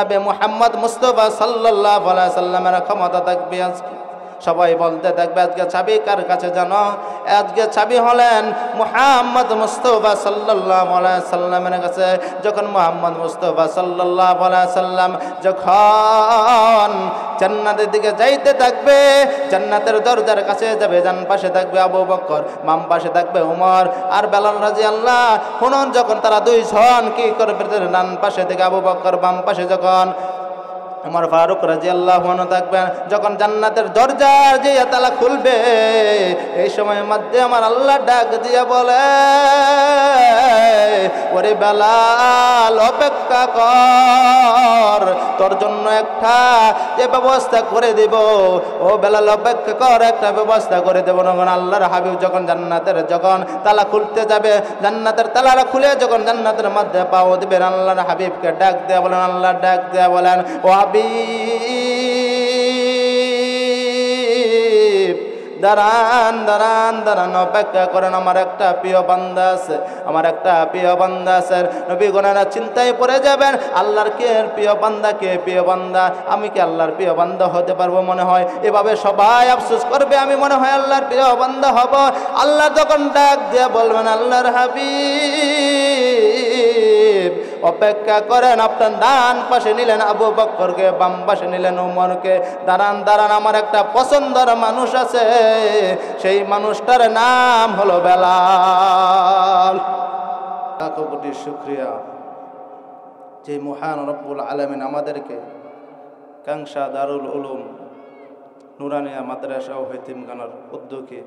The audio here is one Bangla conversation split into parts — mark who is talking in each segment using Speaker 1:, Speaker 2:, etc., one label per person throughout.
Speaker 1: নবী মুহাম্মদ মুস্তাফা সাল্লাল্লাহু আলাইহি সাল্লামের ক্ষমতা থাকবে। আজকে সবাই বলতে থাকবে আজকে চাবি কার কাছে জানো? আজকে চাবি হলেন মুহাম্মদ মুস্তাফা সাল্লাল্লাহু আলাইহি সাল্লামের কাছে। যখন মুহাম্মদ মুস্তাফা সাল্লাল্লাহু আলাইহি সাল্লাম যখন জান্নাতের দিকে যাইতে থাকবে, জান্নাতের দরজার কাছে যাবে, ডান পাশে থাকবে আবু বকর, বাম পাশে থাকবে ওমর আর বেলাল রাদিয়াল্লাহু হুনুন। যখন তারা দুইজন কি করবে, ডান পাশে থেকে আবু বকর, বাম পাশে যখন ওমর ফারুক রাদিয়াল্লাহু আনহু থাকবেন, যখন জান্নাতের দরজার যে তালা খুলবে, এই সময়ের মধ্যে আমার আল্লাহ ডাক দিয়ে বলে, ওরে বেলাল অপেক্ষা কর, তোর জন্য একটা যে ব্যবস্থা করে দিব। ও বেলাল অপেক্ষা কর, একটা ব্যবস্থা করে দেব। যখন আল্লাহর হাবিব যখন জান্নাতের যখন তালা খুলতে যাবে, জান্নাতের তালাটা খুলে যখন জান্নাতের মধ্যে পাও দিবেন, আল্লাহর হাবিবকে ডাক দেয়া বলেন, আল্লাহ ডাক দেয়া বলেন, ও দাঁড়ান দাঁড়ান দাঁড়ান, অপেক্ষা করেন, আমার একটা প্রিয় বান্দা আছে, আমার একটা প্রিয় বান্দা আছে। নবী গোনারা চিন্তায় পড়ে যাবেন, আল্লাহর কে প্রিয় বান্দা, কে প্রিয় বান্দা, আমি কি আল্লাহর প্রিয় বান্দা হতে পারবো? মনে হয় এভাবে সবাই আফসোস করবে, আমি মনে হয় আল্লাহর প্রিয় বান্দা হব। আল্লাহ যখন ডাক দিয়ে বলবেন, আল্লাহর হাবিব অপেক্ষা করেন, আপনার ডান পাশে নিলেন আবু বকরকে, বাম পাশে নিলেন ওমরকে, দাঁড়ান দাঁড়ান, আমার একটা পছন্দের মানুষ আছে, সেই মানুষটার নাম হলো বেলাল। লাখ কোটি শুকরিয়া যে মহান রব্বুল আলামিন আমাদেরকে কাংসা দারুল উলুম নুরানিয়া মাদ্রাসা ও হেতিমখানার উদ্যোগে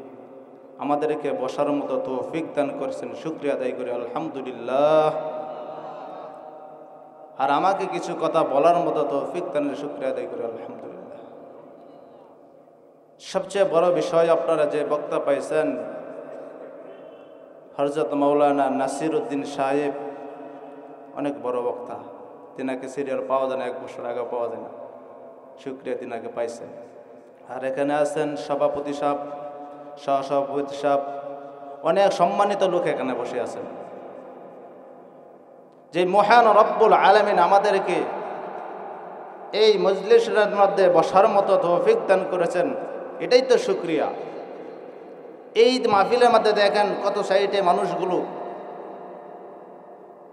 Speaker 1: আমাদেরকে বসার মতো তৌফিক দান করেছেন। শুকরিয়া আদায় করি আলহামদুলিল্লাহ। আর আমাকে কিছু কথা বলার মতো তৌফিক দানের শুকরিয়া আদায় করি আলহামদুলিল্লাহ। সবচেয়ে বড় বিষয়, আপনারা যে বক্তা পাইছেন হযরত মাওলানা নাসির উদ্দিন সাহেব, অনেক বড় বক্তা, তিনাকে সিরিয়াল পাওয়া যায় না, 1 বছর আগে পাওয়া যায় না, শুকরিয়া তিনাকে পাইছেন। আর এখানে আছেন সভাপতি সাহেব, সহসভাপতি সাহেব, অনেক সম্মানিত লোক এখানে বসে আছেন। যে মহান রব্বুল আলামিন আমাদেরকে এই মজলিসের মধ্যে বসার মতো তৌফিক দান করেছেন, এটাই তো শুকরিয়া। এই মাহফিলের মধ্যে দেখেন কত সাইডে মানুষগুলো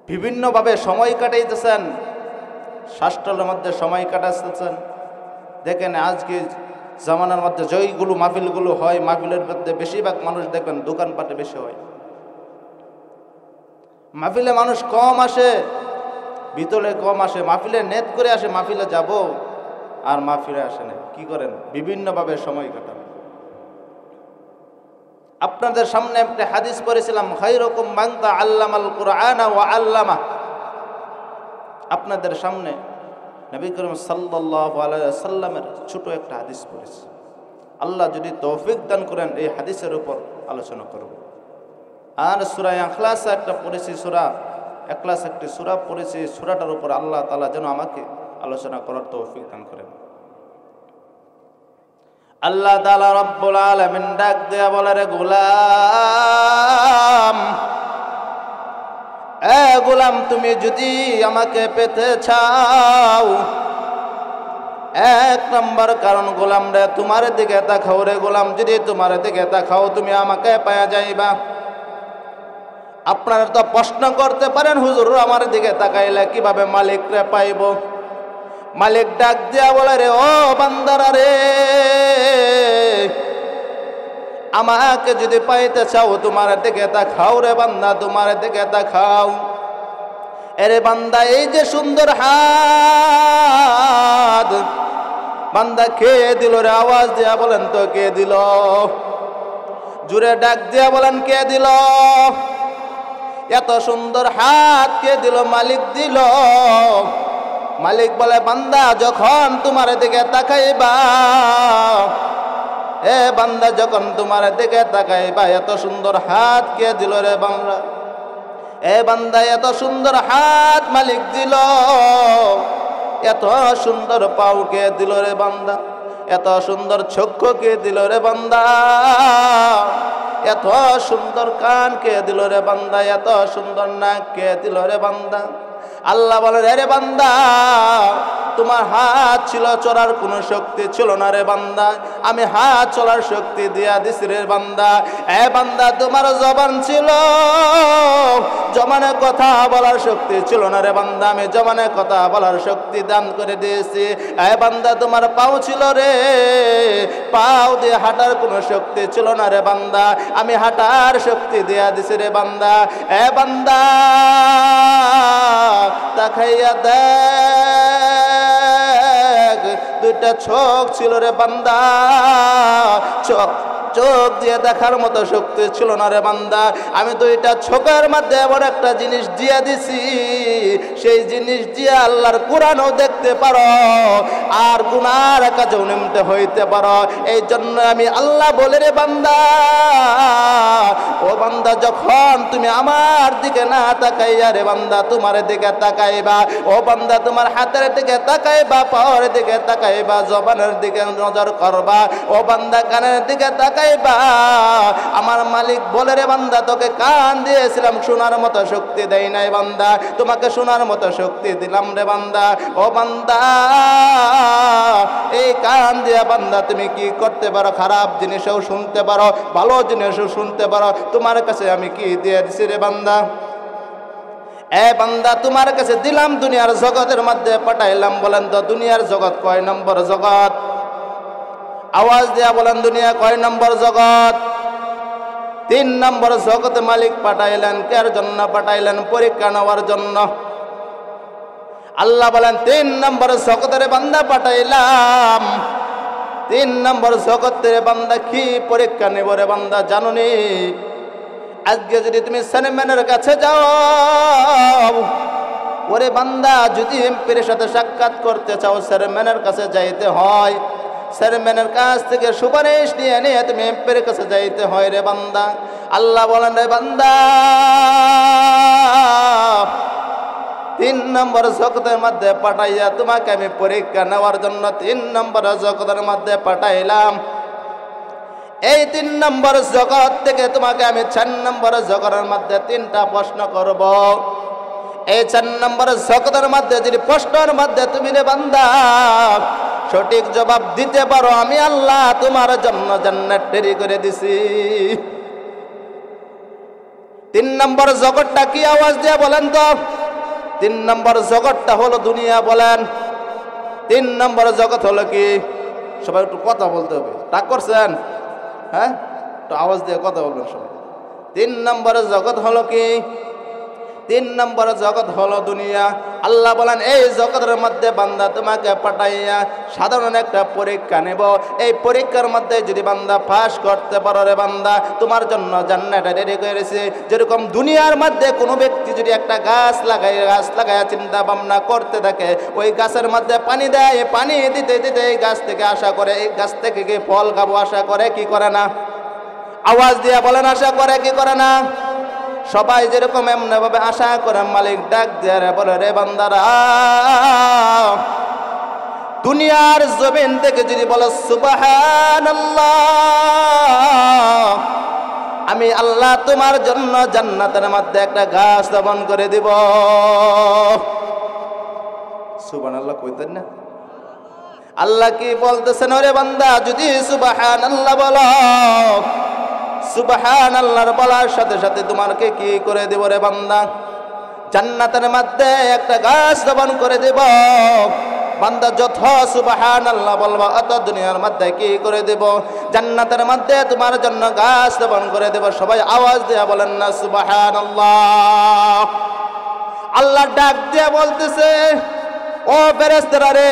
Speaker 1: বিভিন্নভাবে সময় কাটাইতেছেন, শাস্ত্রের মধ্যে সময় কাটাচ্ছেন। দেখেন আজকে জামানার মধ্যে জয়গুলো মাহফিলগুলো হয়, মাহফিলের মধ্যে বেশিরভাগ মানুষ দেখবেন দোকানপাটে বেশি হয়, মাহফিলে মানুষ কম আসে, ভিতরে কম আসে, মাহফিলে নেট করে আসে মাহফিলে যাব, আর মাহফিলে আসে না। কি করেন? বিভিন্নভাবে সময় কাটান। আপনাদের সামনে একটা হাদিস পড়েছিলাম, খায়রুকুম মান তাআল্লামাল কুরআনা ওয়া আল্লামা। আপনাদের সামনে নবী করিম সাল্লাল্লাহু আলাইহি ওয়াসাল্লামের ছোট একটা হাদিস পড়েছি। আল্লাহ যদি তৌফিক দান করেন এই হাদিসের উপর আলোচনা করব। আর সূরা ইখলাস একটা পড়েছি, সূরা ইখলাস একটি সূরা পড়েছি, সূরাটার উপর আল্লাহ তাআলা যেন আমাকে আলোচনা করার তৌফিক দান করেন। আল্লাহ তাআলা রব্বুল আলামিন ডাক দেয়া বলে, রে গোলাম, এ গোলাম, তুমি যদি আমাকে পেতে চাও, 1 নম্বর কারণ গোলাম রে তোমার দিকে তাকাও। রে গোলাম, যদি তোমার দিকে তাকাও তুমি আমাকে পাওয়া যাইবা। আপনারা তো প্রশ্ন করতে পারেন, হুজুর আমার দিকে তাকাইলে কিভাবে মালিক রে পাইব? মালিক ডাক দিয়া বলে, রে ও বান্দারা রে, আমাকে যদি পাইতে চাও তোমার দিকে তাকাও। রে বান্দা, তোমার দিকে তাকাও। এরে বান্দা, এই যে সুন্দর হাত, বান্দা কে দিল রে? আওয়াজ দিয়া বলেন তো কে দিল? জুড়ে ডাক দিয়া বলেন কে দিল? এত সুন্দর হাত কে দিল? মালিক দিল। মালিক বলে, বান্দা যখন তোমার দিকে তাকাইবা, এ বান্দা যখন তোমার দিকে তাকাইবা, এত সুন্দর হাত কে দিল রে বান্দা? এ বান্দা, এত সুন্দর হাত মালিক দিল। এত সুন্দর পাও কে দিল রে বান্দা? এত সুন্দর চক্ষু কে দিল রে বান্দা? এত সুন্দর কান কে দিল রে বান্দা? এত সুন্দর নাক কে দিল রে বান্দা? আল্লাহ বলেন, আরে বান্দা, তোমার হাত ছিল, চলার কোনো শক্তি ছিল না রে বান্দা, আমি হাত চলার শক্তি দিয়া দিছি রে বান্দা। এ বান্দা, তোমার জবান ছিল, জবানে কথা বলার শক্তি ছিল না রে বান্দা, আমি জবানে কথা বলার শক্তি দান করে দিয়েছি। এ বান্দা, তোমার পাও ছিল রে, পাও দিয়ে হাঁটার কোনো শক্তি ছিল না রে বান্দা, আমি হাঁটার শক্তি দিয়া দিছি রে বান্দা। এ বান্দা, তাকাইয়া দেখ, দুইটা চোখ ছিল রে বান্দা, চোখ দিয়ে দেখার মতো শক্তি ছিল না রে বান্দা, আমি দুইটা চোখের মধ্যে এমন একটা জিনিস দিয়া দিছি, সেই জিনিস দিয়ে আল্লাহর কোরআনও দেখতে পারো আর গুনার কাজেও নিমতে হইতে পারো। এই জন্য আমি আল্লাহ বলে রে বান্দা, ও বান্দা, যখন তুমি আমার দিকে না তাকাইয়া রে বান্দা তোমার দিকে তাকাইবা, ও বান্দা, তোমার হাতের দিকে তাকাইবা, পাওয়ার দিকে তাকাইবা, জবানের দিকে নজর করবা, ও বান্দা, কানের দিকে তাকাইবা, আমার মালিক বলে রে বান্দা, তোকে কান দিয়েছিলাম, শোনার মতো শক্তি দেই নাই বান্দা, তোমাকে শোনার মতো শক্তি দিলাম রে বান্দা। ও বান্দা, এই কান দিয়া বান্দা তুমি কি করতে পারো? খারাপ জিনিসও শুনতে পারো, ভালো জিনিসও শুনতে পারো। তোমার কাছে আমি কি দিয়ে দিছি রে বান্দা? এ বান্দা, তোমার কাছে দিলাম, দুনিয়ার জগতের মধ্যে পাঠাইলাম। বলেন তো, দুনিয়ার জগৎ কয় নম্বর জগৎ? আওয়াজ দিয়া বলেন, দুনিয়া কয় নম্বর জগৎ? 3 নম্বর জগতে মালিক পাঠাইলেন। কার জন্য পাঠাইলেন? পরীক্ষা নেওয়ার জন্য। আল্লাহ বলেন, 3 নম্বর জগতের বান্দা পাঠাইলাম। 3 নম্বর জগতের বান্দা কি পরীক্ষা নেব রে বান্দা জানো নি? আজকে যদি তুমি চেয়ারম্যানের কাছে যাও, ওরে বান্দা, যদি এমপির সাথে সাক্ষাৎ করতে চাও, চেয়ারম্যানের কাছে যাইতে হয়। চেয়ারম্যানের কাছ থেকে সুপারিশ নিয়ে নিয়ে তুমি এমপির কাছে যাইতে হয় রে বান্দা। আল্লাহ বলেন, রে বান্দা, 3 নম্বর জগতের মধ্যে পাঠাইয়া তোমাকে আমি পরীক্ষা নেওয়ার জন্য 3 নম্বর জগতের মধ্যে পাঠাইলাম। এই 3 নম্বর জগৎ থেকে তোমাকে আমি 4 নম্বর জগতের মধ্যে 3টা প্রশ্ন করব। এই 4 নম্বর জগতের মধ্যে যদি প্রশ্নের মধ্যে তুমি রে বান্দা সঠিক জবাব দিতে পারো, আমি আল্লাহ তোমার জন্য জান্নাত তৈরি করে দিছি। 3 নম্বর জগৎটা কি? আওয়াজ দিয়ে বলেন তো। 3 নম্বর জগৎটা হলো দুনিয়া। বলেন, 3 নম্বর জগৎ হলো কি? সবাই একটু কথা বলতে হবে। রাগ করছেন? হ্যাঁ, একটু আওয়াজ দিয়ে কথা বলবেন সবাই। 3 নম্বর জগৎ হলো কি? 3 নম্বর জগৎ হলো দুনিয়া। আল্লাহ বলেন, এই জগতের মধ্যে বান্দা তোমাকে পাঠাইয়া সাধারণ একটা পরীক্ষা নেব। এই পরীক্ষার মধ্যে যদি বান্দা পাস করতে পারো রে বান্দা, তোমার জন্য জান্নাত রেডি করেছে। যেরকম দুনিয়ার মধ্যে কোনো ব্যক্তি যদি একটা গাছ লাগায় চিন্তা ভাবনা করতে থাকে, ওই গাছের মধ্যে পানি দেয়, পানি দিতে দিতে এই গাছ থেকে আশা করে, এই গাছ থেকে কি ফল খাবো আশা করে, কি করে না? আওয়াজ দিয়ে বলেন, আশা করে কি করে না? সবাই যেরকম এমনি ভাবে আশা করে, মালিক ডাক দিয়ে বলে, রে বান্দারা, দুনিয়ার জমিন থেকে যদি বলো সুবহানাল্লাহ, আমি আল্লাহ তোমার জন্য জান্নাতের মধ্যে একটা গাছ রোপণ করে দিব। সুবহানাল্লাহ কইতেন না? আল্লাহ কি বলতেছেন? ওরে বান্দা, যদি সুবহানাল্লাহ বলো, সুবহানাল্লাহর বলার সাথে সাথে তোমাকে কি করে দেব রে বান্দা? জান্নাতের মধ্যে একটা গাছ রোপণ করে দেব। বান্দা যত সুবহানাল্লাহ বলবা, অত দুনিয়ার মধ্যে কি করে দেব? জান্নাতের মধ্যে তোমার জন্য গাছ রোপণ করে দেব। সবাই আওয়াজ দিয়ে বলেন না সুবহানাল্লাহ। আল্লাহ ডাক দিয়ে বলতেছে, ও ফেরেশতারা রে,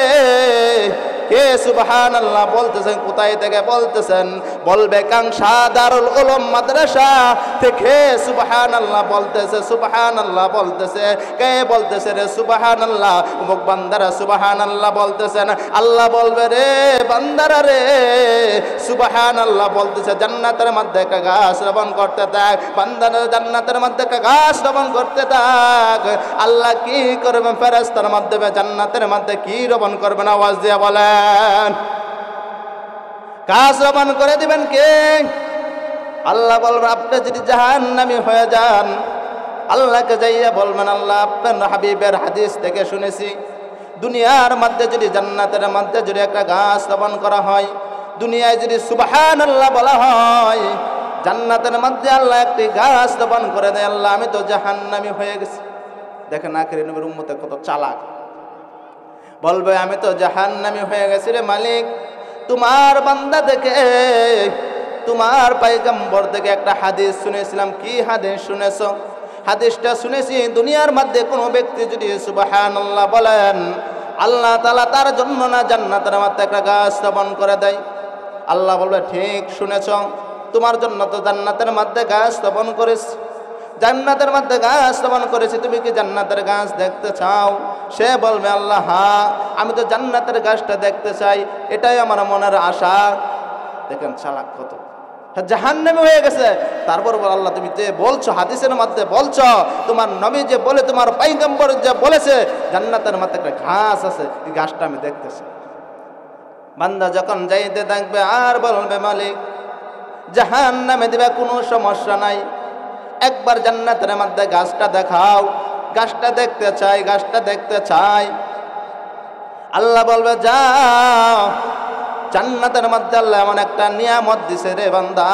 Speaker 1: কে সুবহানাল্লাহ বলতেছেন? কোথায় থেকে বলতেছেন? বলবে কাংশা দারুল উলুম মাদ্রাসা থেকে সুবহানাল্লাহ বলতেছে। সুবহানাল্লাহ বলতেছে কে? বলতেছে রে সুবহানাল্লাহ অমুক বান্দারা সুবহানাল্লাহ বলতেছেন। আল্লাহ বলবে, রে বান্দারা রে, সুবহানাল্লাহ বলতেছে, জান্নাতের মধ্যে একটা গাছ রোপণ করতে থাক। বান্দারা জান্নাতের মধ্যে একটা গাছ রোপণ করতে থাক। আল্লাহ কি করবেন? ফেরেশতার মাধ্যমে জান্নাতের মধ্যে কি রোপণ করবেন? আওয়াজ দিয়ে বলে, গাছ রোপণ করে দিবেন কে? আল্লাহ বলবেন, আপনি যদি জাহান্নামী হয়ে যান, আল্লাহকে যাইয়া বলবেন, আল্লাহ আপনার হাবিবের হাদিস থেকে শুনেছি দুনিয়ার মধ্যে যদি জান্নাতের মধ্যে যদি একটা গাছ রোপণ করা হয়, দুনিয়ায় যদি সুবহানাল্লাহ বলা হয়, জান্নাতের মধ্যে আল্লাহ একটি গাছ রোপণ করে দেয়, আল্লাহ আমি তো জাহান্নামী হয়ে গেছি। দেখেন আখিরি নবীর উম্মতে কত চালাক, বলবে আমি তো জাহান্নামী হয়ে গেছি রে মালিক, তোমার বান্দা থেকে তোমার পয়গম্বর থেকে একটা হাদিস শুনেছিলাম। কি হাদিস শুনেছো? হাদিসটা শুনেছি দুনিয়ার মধ্যে কোনো ব্যক্তি যদি সুবহানাল্লাহ বলেন, আল্লাহ তাআলা তার জন্য না জান্নাতের মধ্যে একটা গাছ রোপণ করে দেয়। আল্লাহ বলবে ঠিক শুনেছ, তোমার জন্য তো জান্নাতের মধ্যে গাছ রোপণ করেছি, জান্নাতের মধ্যে গাছ রোপণ করেছি, তুমি কি জান্নাতের গাছ দেখতে চাও? সে বলবে আল্লাহ হ্যাঁ, আমি তো জান্নাতের গাছটা দেখতে চাই, এটাই আমার মনের আশা। দেখেন চালাক কত, জাহান্নামী হয়ে গেছে। তারপর বল আল্লাহ তুমি যে বলছো হাদিসের মধ্যে বলছো, তোমার নবী যে বলে, তোমার পয়গম্বর যে বলেছে জান্নাতের মধ্যে একটা ঘাস আছে, এই গাছটা আমি দেখতেছি। বান্দা যখন যাইতে থাকবে আর বলবে মালিক জাহান্নামে দিবে, কোনো সমস্যা নাই, একবার জান্নাতের মধ্যে গাছটা দেখাও, গাছটা দেখতে চাই, গাছটা দেখতে চাই। আল্লাহ বলবে যাও, জান্নাতের মধ্যে আল্লাহ এমন একটা নিয়ামত দিছে রে বান্দা,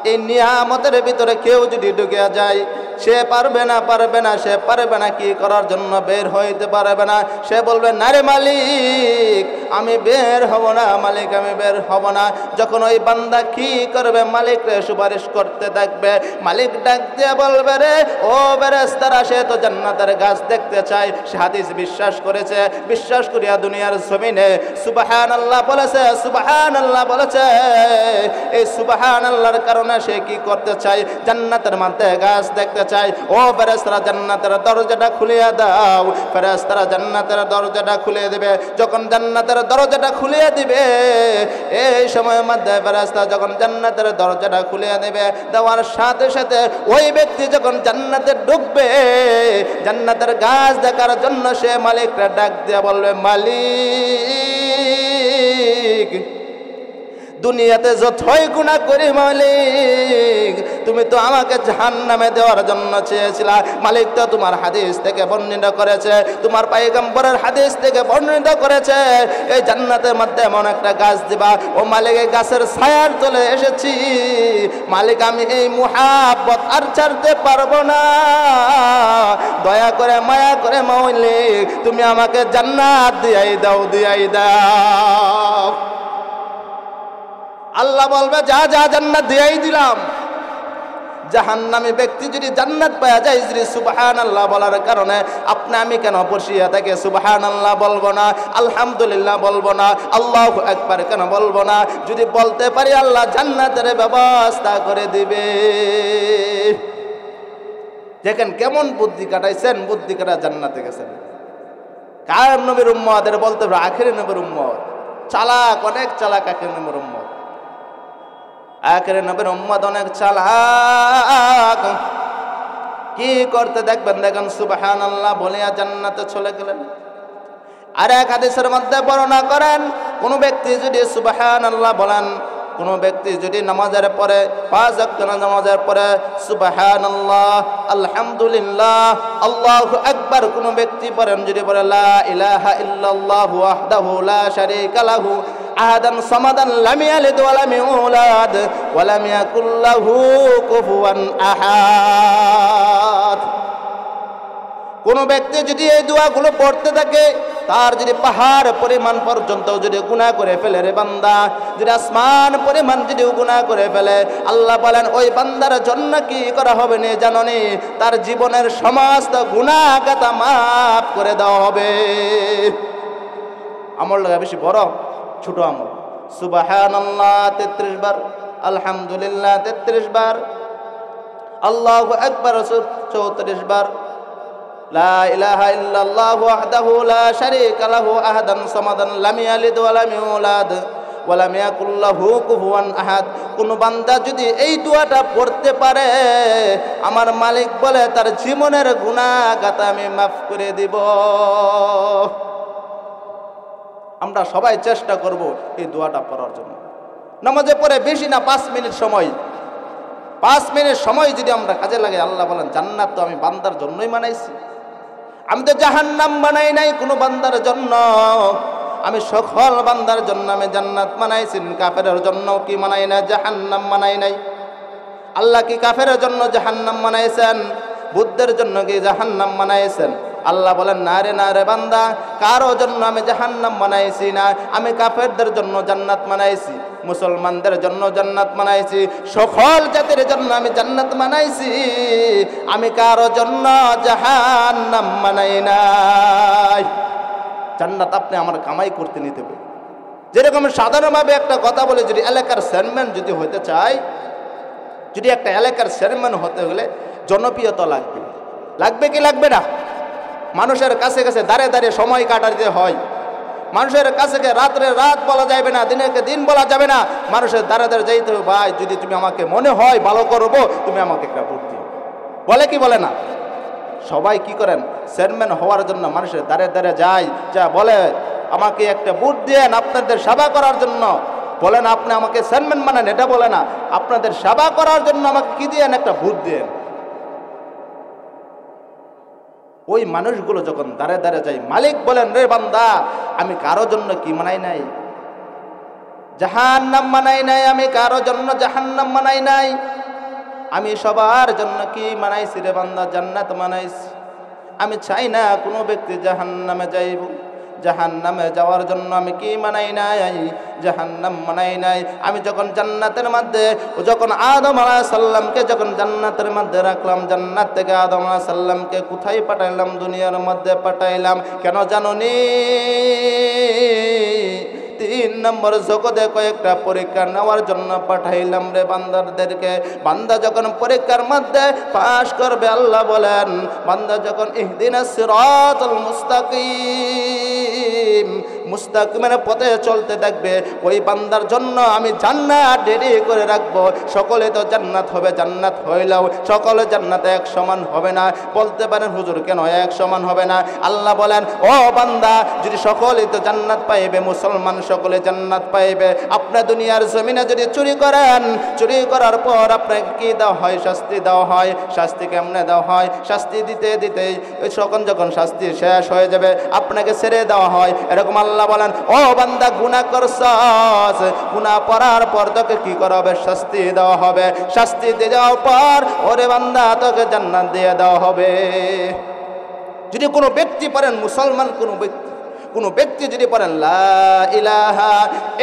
Speaker 1: এই নিয়ামতের ভিতরে কেউ যদি ঢুকে যায় সে পারবে না, সে পারবে না কি করার জন্য, বের হইতে পারবে না। সে বলবে না রে মালিক আমি বের হব না, মালিক আমি বের হব না। যখন ওই বান্দা কি করবে, মালিক রে সুপারিশ করতে থাকবে, মালিক ডাক দিয়ে বলবে রে ও বেরেশতারা, সে তো জান্নাতের গাছ দেখতে চায়, সে হাদিস বিশ্বাস করেছে, বিশ্বাস করিয়া দুনিয়ার জমিনে সুবহানাল্লাহ বলেছে, সুবহানাল্লাহ বলেছে। এই সুবহানাল্লাহর কারণে সে কি করতে চায়, জান্নাতের মধ্যে গাছ দেখতে চাই। ও ফেরেশতারা জান্নাতের দরজাটা খুলিয়া দাও। ফেরেশতারা জান্নাতের দরজাটা খুলে দিবে। যখন জান্নাতের দরজাটা খুলে দিবে, এই সময়ের মধ্যে ফেরেশতারা যখন জান্নাতের দরজাটা খুলে দিবে, দেওয়ার সাথে সাথে ওই ব্যক্তি যখন জান্নাতে ঢুকবে, জান্নাতের গাছ দেখার জন্য সে মালিকরা ডাক দিয়ে বলবে মালিক দুনিয়াতে যতই গুনাহ করি মালিক, তুমি তো আমাকে জাহান্নামে দেওয়ার জন্য চেয়েছিলা। মালিক তো তোমার হাদিস থেকে বর্ণিত করেছে, তোমার পয়গম্বরের হাদিস থেকে বর্ণিত করেছে, এই জান্নাতের মধ্যে এমন একটা গাছ দিবা। ও মালিক এই গাছের ছায়ার তলে এসেছি, মালিক আমি এই মুহাব্বত আর ছাড়তে পারবো না, দয়া করে মায়া করে মালিক তুমি আমাকে জান্নাত দিয়াই দাও, দিয়াই দাও। আল্লাহ বলবে যা যা জান্নাত দিয়াই দিলাম। জাহান্নামী ব্যক্তি যদি জান্নাত পাওয়া যায় যদি সুবহানাল্লাহ বলার কারণে আপনি আমি কেন বসিয়া থাকে সুবহানাল্লাহ বলবো না, আলহামদুলিল্লাহ বলবো না, আল্লাহু আকবার কেন বলবো না? যদি বলতে পারি আল্লাহ জান্নাতের ব্যবস্থা করে দিবে। দেখেন কেমন বুদ্ধি কাটাইছেন, বুদ্ধি কাটা জান্নাতে গেছেন। কায়েম নবীর উম্মতের বলতে হবে আখিরি নবীর উম্মত চালাক, অনেক চালাক আখিরি নবীর উম্মত। আখিরি নবীর উম্মত অনেক চালাক। কি করতে দেখবেন, দেখেন সুবহানাল্লাহ বলিয়া জান্নাতে চলে গেলেন। আর এক হাদিসের মধ্যে বর্ণনা করেন, কোন ব্যক্তি যদি সুবহানাল্লাহ বলেন, কোন ব্যক্তি যদি নামাজের পরে 5 ওয়াক্ত নামাজের পরে সুবহানাল্লাহ আলহামদুলিল্লাহ আল্লাহু আকবার কোন ব্যক্তি পড়েন, যদি বলে লা ইলাহা ইল্লাল্লাহু ওয়াহদাহু লা শারীকা লাহু আহাদান সামাদান লাম ইয়ালিদ ওয়া লাম ইউলাদ ওয়া লাম ইয়াকুল লাহু কুফুয়ান আহাদ। কোন ব্যক্তি যদি এই দোয়াগুলো পড়তে থাকে, তার যদি পাহাড় পরিমাণ পর্যন্ত যদি গুনাহ করে ফেলে রে বান্দা, যদি আসমান পরিমাণ যদি গুনাহ করে ফেলে, আল্লাহ বলেন ওই বান্দার জন্য কি করা হবে নে জাননি, তার জীবনের সমস্ত গুনাহ গাতা মাফ করে দেওয়া হবে। আমল লাগা বেশি বড় ছোট আমল। সুবহানাল্লাহ 33 বার, আলহামদুলিল্লাহ 33 বার, আল্লাহু আকবার 34 বার, লা ইলাহা ইল্লাল্লাহু ওয়াহদাহু লা শারীকা লাহু আহাদান সামাদান লাম ইয়ালিদ ওয়া লাম ইউলাদ ওয়া লাম ইয়াকুল লাহু কুফুয়ান আহাদ। কোন বান্দা যদি এই দোয়াটা পড়তে পারে, আমার মালিক বলে তার জীবনের গুনাহ গাতা আমি মাফ করে দিব। আমরা সবাই চেষ্টা করব এই দোয়াটা পড়ার জন্য। নামাজে পড়ে বেশি না 5 মিনিট সময় 5 মিনিট সময় যদি আমরা কাজে লাগাই, আল্লাহ বলেন জান্নাত তো আমি বান্দার জন্যই বানাইছি, আমি তো জাহান্নাম বানাই নাই কোনো বান্দার জন্য, আমি সকল বান্দার জন্য আমি জান্নাত বানাইছি। কাফেরের জন্য কি বানাই না? জাহান্নাম বানাই নাই। আল্লাহ কি কাফেরের জন্য জাহান্নাম বানাইছেন? বুদ্ধের জন্য কি জাহান্নাম বানাইছেন? আল্লাহ বলেন না রে বান্দা, কারো জন্য আমি জাহান্নাম বানাইছি না, আমি কাফেরদের জন্য জান্নাত বানাইছি, মুসলমানদের জন্য জান্নাত বানাইছি, সকল জাতির জন্য আমি জান্নাত বানাইছি, আমি কারো জন্য জাহান্নাম বানাই নাই। জান্নাত আপনি আমার কামাই করতে নিতে হবে। যেরকম সাধারণভাবে একটা কথা বলে, যদি এলাকার চেয়ারম্যান যদি হতে চায়, যদি একটা এলাকার চেয়ারম্যান হতে হলে জনপ্রিয়তা লাগবে, লাগবে কি লাগবে না? মানুষের কাছে কাছে দাঁড়িয়ে দাঁড়িয়ে সময় কাটাতে হয়, মানুষের কাছে রাত্রে রাত বলা যাবে না, দিনেরকে দিন বলা যাবে না, মানুষের দাঁড়িয়ে দাঁড়িয়ে যাইতে হবে, ভাই যদি তুমি আমাকে মনে হয় ভালো করবো, তুমি আমাকে একটা ভোট দিও, বলে কি বলে না? সবাই কি করেন? চেয়ারম্যান হওয়ার জন্য মানুষের দাঁড়িয়ে দাঁড়িয়ে যায়, যা বলে আমাকে একটা ভোট দেন আপনাদের সেবা করার জন্য, বলেন আপনি আমাকে চেয়ারম্যান বানান, এটা বলে না, আপনাদের সেবা করার জন্য আমাকে কি দেন? একটা ভোট দেন। ওই মানুষগুলো যখন দাঁড়ে দাঁড়ে যায়, মালিক বলেন রে বান্দা, আমি কারো জন্য কি মানাই নাই? জাহান্নাম মানাই নাই, আমি কারো জন্য জাহান্নাম মানাই নাই, আমি সবার জন্য কি মানাইছি রে বান্দা? জান্নাত মানাইছি। আমি চাই না কোনো ব্যক্তি জাহান্নামে যাইব, জাহান্নামে যাওয়ার জন্য আমি কি মানাই নাই? জাহান্নাম মানাই নাই। আমি যখন জান্নাতের মধ্যে, যখন আদম আলাইহিস সালামকে যখন জান্নাতের মধ্যে রাখলাম, জান্নাত থেকে আদম আলাইহিস সালামকে কোথায় পাঠাইলাম? দুনিয়ার মধ্যে পাঠাইলাম। কেন জানোনি? 3 নম্বর জগতে কয়েকটা পরীক্ষা নেওয়ার জন্য পাঠাইলাম রে বান্দাদেরকে। বান্দা যখন পরীক্ষার মধ্যে পাশ করবে, আল্লাহ বলেন বান্দা যখন ইহদিনাস সিরাতাল মুস্তাকিম, মুস্তাকিমের পথে চলতে থাকবে, ওই বান্দার জন্য আমি জান্নাত রেডি করে রাখবো। সকলে তো জান্নাত হবে, জান্নাত হইলেও সকলে জান্নাতে এক সমান হবে না। বলতে পারেন হুজুর কেন এক সমান হবে না? আল্লাহ বলেন ও বান্দা, যদি সকলে তো জান্নাত পাইবে, মুসলমান সকলে জান্নাত পাইবে, আপনার দুনিয়ার জমিনে যদি চুরি করেন, চুরি করার পর আপনাকে কি দেওয়া হয়? শাস্তি দেওয়া হয়। শাস্তি কেমনে দেওয়া হয়? শাস্তি দিতে দিতেই যখন শাস্তি শেষ হয়ে যাবে, আপনাকে ছেড়ে দেওয়া হয়। এরকম আল্লাহ বলেন ও বান্দা, গুনাহ করছস, গুনাহ করার পর তোকে কি করা হবে? শাস্তি দেওয়া হবে। শাস্তি দিয়ে যাওয়ার পর ওরে বান্দা তোকে জান্নাত দিয়ে দেওয়া হবে। যদি কোনো ব্যক্তি পারেন, মুসলমান কোনো ব্যক্তি যদি পড়েন লা ইলাহা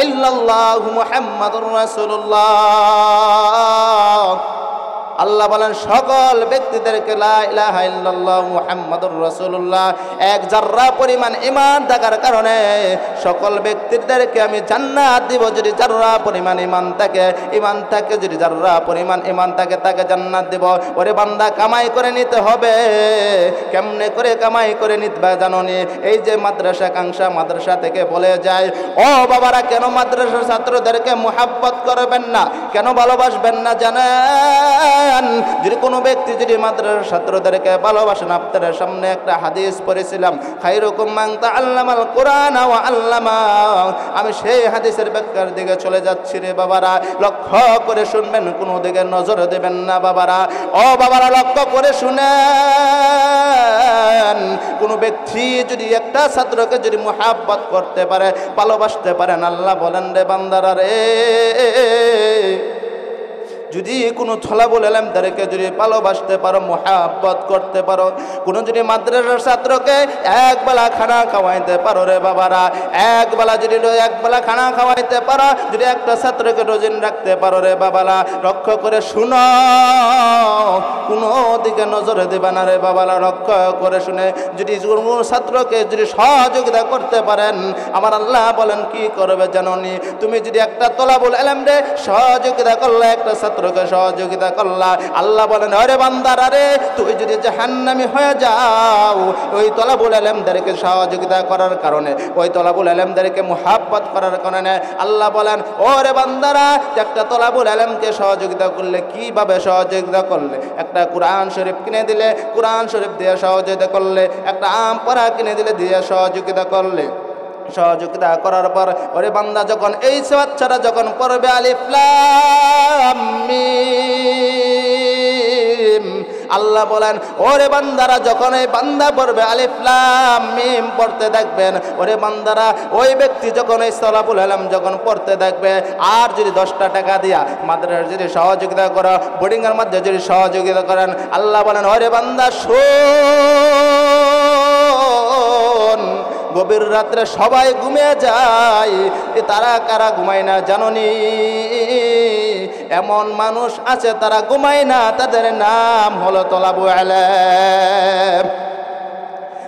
Speaker 1: ইল্লাল্লাহু মুহাম্মাদুর রাসূলুল্লাহ, আল্লাহ বলেন সকল ব্যক্তিদেরকে লা ইলাহা ইল্লাল্লাহু মুহাম্মাদুর রাসূলুল্লাহ এক জাররা পরিমাণ ঈমান থাকার কারণে সকল ব্যক্তিদেরকে আমি জান্নাত দিব। যদি জাররা পরিমাণ ঈমান থাকে, যদি জাররা পরিমাণ ঈমান থাকে, তাকে জান্নাত দিব। ওরে বান্দা, কামাই করে নিতে হবে। কেমনে করে কামাই করে নিতে জানোনি? এই যে মাদ্রাসা কাংশা মাদ্রাসা থেকে বলে যায়, ও বাবারা কেন মাদ্রাসার ছাত্রদেরকে মুহাব্বত করবেন না, কেন ভালোবাসবেন না জানেন? যদি কোনো ব্যক্তি যদি মাদ্রাসার ছাত্রদেরকে ভালোবাসেন, আপনাদের সামনে একটা হাদিস পড়েছিলাম, খায়রুকুম মান তাআল্লামাল কুরআন ওয়া আল্লামা। আমি সেই হাদিসের ব্যাখ্যার দিকে চলে যাচ্ছি রে বাবারা, লক্ষ্য করে শুনবেন, কোনো দিকে নজর দেবেন না বাবারা। ও বাবারা, লক্ষ্য করে শুনেন, কোনো ব্যক্তি যদি একটা ছাত্রকে যদি মুহাব্বত করতে পারে, ভালোবাসতে পারেন, আল্লাহ বলেন রে বান্দারা রে, যদি কোনো থলাবুল আলেমদেরকে যদি ভালোবাসতে পারো, মুহাব্বত করতে পারো, কোনো যদি মাদ্রাসার ছাত্রকে একবেলা খানা খাওয়াইতে পারো রে বাবারা, একবেলা খানা খাওয়াইতে পারো, যদি একটা ছাত্রকে রোজিন রাখতে পারো রে বাবারা, লক্ষ্য করে শুনো, কোনো দিকে নজর দেবে না রে বাবারা। লক্ষ্য করে শুনে যদি কোনো ছাত্রকে যদি সহযোগিতা করতে পারেন, আমার আল্লাহ বলেন কি করবে জানোনি? তুমি যদি একটা তলাবুল আলেমরে সহযোগিতা করলে, একটা ছাত্রকে সহযোগিতা করলা, আল্লাহ বলেন আরে বান্দারা রে, তুই যদি জাহান্নামী হয়ে যাও, ওই তলাবুল আলেমদেরকে সহযোগিতা করার কারণে, ওই তলাবুল আলেমদেরকে মুহাব্বত করার কারণে আল্লাহ বলেন ওরে বান্দারা, একটা তলাবুল আলেমকে সহযোগিতা করলে, কিভাবে সহযোগিতা করলে? একটা কোরআন শরীফ কিনে দিলে, কোরআন শরীফ দিয়ে সহযোগিতা করলে, একটা আম পড়া কিনে দিলে, দিয়ে সহযোগিতা করলে, সহযোগিতা করার পর ওরে বান্দা যখন এই বাচ্চারা যখন পড়বে আলিফ লাম মিম, আল্লাহ বলেন ওরে বান্দারা যখন এই বান্দা পড়বে আলিফ লাম মিম পড়তে দেখবেন, ওরে বান্দারা ওই ব্যক্তি যখন এই সালাফুল আলম যখন পড়তে দেখবে, আর যদি 10টা টাকা দিয়া মাদ্রাসার যদি সহযোগিতা করো, বোর্ডিংয়ের মধ্যে যদি সহযোগিতা করেন, আল্লাহ বলেন ওরে বান্দা শোন, গভীর রাত্রে সবাই ঘুমিয়ে যায়, তারা কারা ঘুমায় না জানোনি? এমন মানুষ আছে তারা ঘুমায় না, তাদের নাম হলো তলাবু ইলম।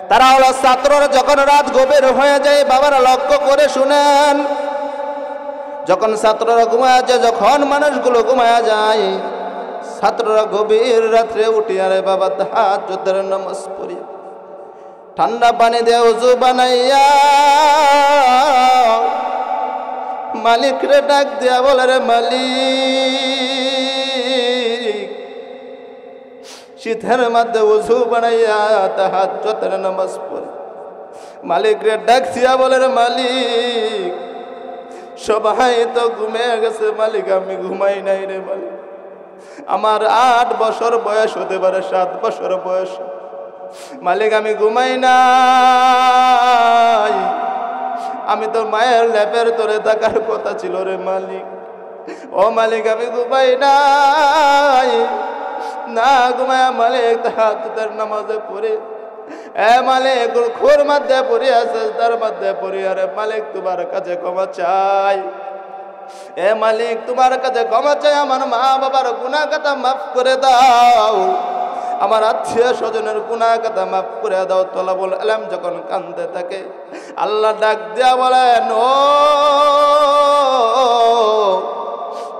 Speaker 1: তারা হলো ছাত্ররা। যখন রাত গভীর হয়ে যায় বাবারা লক্ষ্য করে শুনেন, যখন ছাত্ররা ঘুমায় যায়, যখন মানুষগুলো ঘুমায় যায়, ছাত্ররা গভীর রাত্রে উঠি আরে বাবা তাহাজ্জুদের নামাজ পড়ি, ঠান্ডা পানি দিয়ে ওযু বানাইয়া মালিক রে ডাক দিয়া বলে রে মালিক, শীতের মধ্যে ওযু বানাইয়া তাহাজ্জুদের নামাজ পড়ি, মালিক রে ডাক দিয়া বলে রে মালিক, সবাই তো ঘুমিয়ে গেছে মালিক, আমি ঘুমাই নাই রে মালিক, আমার 8 বছর বয়স হতে পারে, 7 বছর বয়স মালিক, আমি ঘুমাই নাই, আমি তো মায়ের লেপের তোরে থাকার কথা ছিল রে মালিক, ও মালিক আমি ঘুমাই নাই, না ঘুমায় মালিক তাহাজ্জুদের নামাজে পড়ে এ মালিক খোর মধ্যে পড়ে আছে, তার মধ্যে পড়ে আরে মালিক তোমার কাছে ক্ষমা চাই, এ মালিক তোমার কাছে ক্ষমা চাই, আমার মা বাবার গুনাহ কথা মাফ করে দাও, আমার আত্মীয় স্বজনের গুনাহ কথা মাফ করে দাও। তলাবুল ইলম যখন কান্দে থাকে আল্লাহ ডাক দিয়া বলেন ও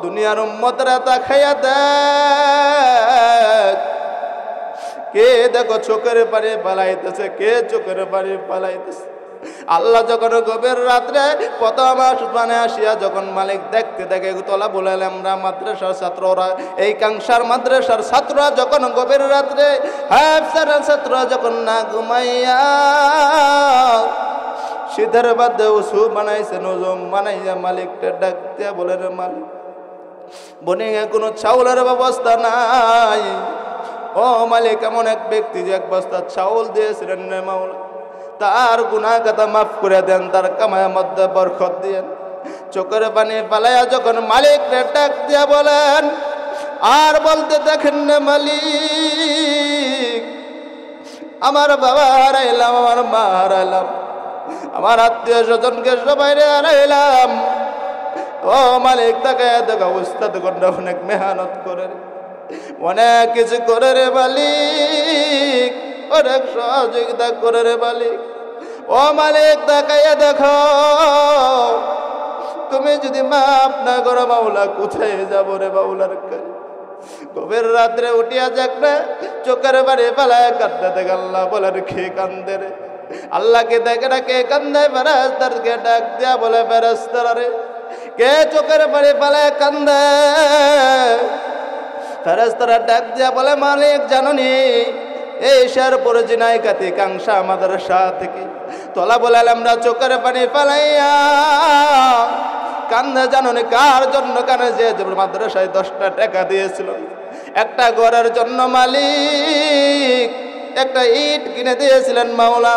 Speaker 1: দুনিয়ার উম্মতরা তাকাইয়া দেখ, কে দেখো চোখের পানি পালাইতেছে, কে চোখের পানি পালাইতেছে। আল্লাহ যখন গভীর রাত্রে প্রথম আসমানে আসিয়া যখন মালিক দেখতে দেখে তলাবুল ইলমরা মাদ্রাসার ছাত্ররা, এই কাংসার মাদ্রাসার ছাত্ররা যখন গভীর রাত্রে হাফসার ছাত্ররা যখন না ঘুমাইয়া শীতের মধ্যে ওযু বানাইছে, নজম বানাইয়া মালিককে ডাক দিয়া বলে রে মালিক, বনিয়ে কোনো চাউলের ব্যবস্থা নাই, ও মালিক এমন এক ব্যক্তি যে 1 বস্তা চাউল দিয়েছিলেন রে মাওলা, তার গুনাহ কথা মাফ করে দেন, তার কামায়ের মধ্যে বরকত দিয়েন। চোখের পানি পালাইয়া যখন মালিক ডাক দিয়া বলেন, আর বলতে দেখেন না মালিক, আমার বাবা হারাইলাম, আমার মা হারাইলাম, আমার আত্মীয় স্বজনকে সবাই হারাইলাম, ও মালিক তাকে দেখা উস্তাদ গন্ডা অনেক মেহনত করে, অনেক কিছু করে রে মালিক, অনেক সহযোগিতা করে রে মালিক, ও মালিক তাকাইয়া দেখো, তুমি যদি মাফ না করো মাওলা কোথায় যাবো রে মাওলার কাছে। গভীর রাত্রে উঠিয়া দেখবে চোখের বাড়ি পালায় কাঁদতে দেখে আল্লাহ বলেন কে কান্দে রে, আল্লাহকে দেখে না কে কান্দে, ফেরেশতাকে ডাক দিয়া বলে ফেরেশতারা রে কে চোখের বাড়ি পালায় কান্দে, ফেরেশতারা ডাক দিয়া বলে মালিক জাননি এই শেরপুর জিনাইকাতি কাংসা মাদ্রাসা থেকে তলাবুল ইলমরা চোখের পানি ফেলাইয়া কান্দে জাননি কার জন্য, কানে যে মাদ্রাসায় 10টা টাকা দিয়েছিল, একটা ঘরের জন্য মালিক একটা ইট কিনে দিয়েছিলেন মাওলা,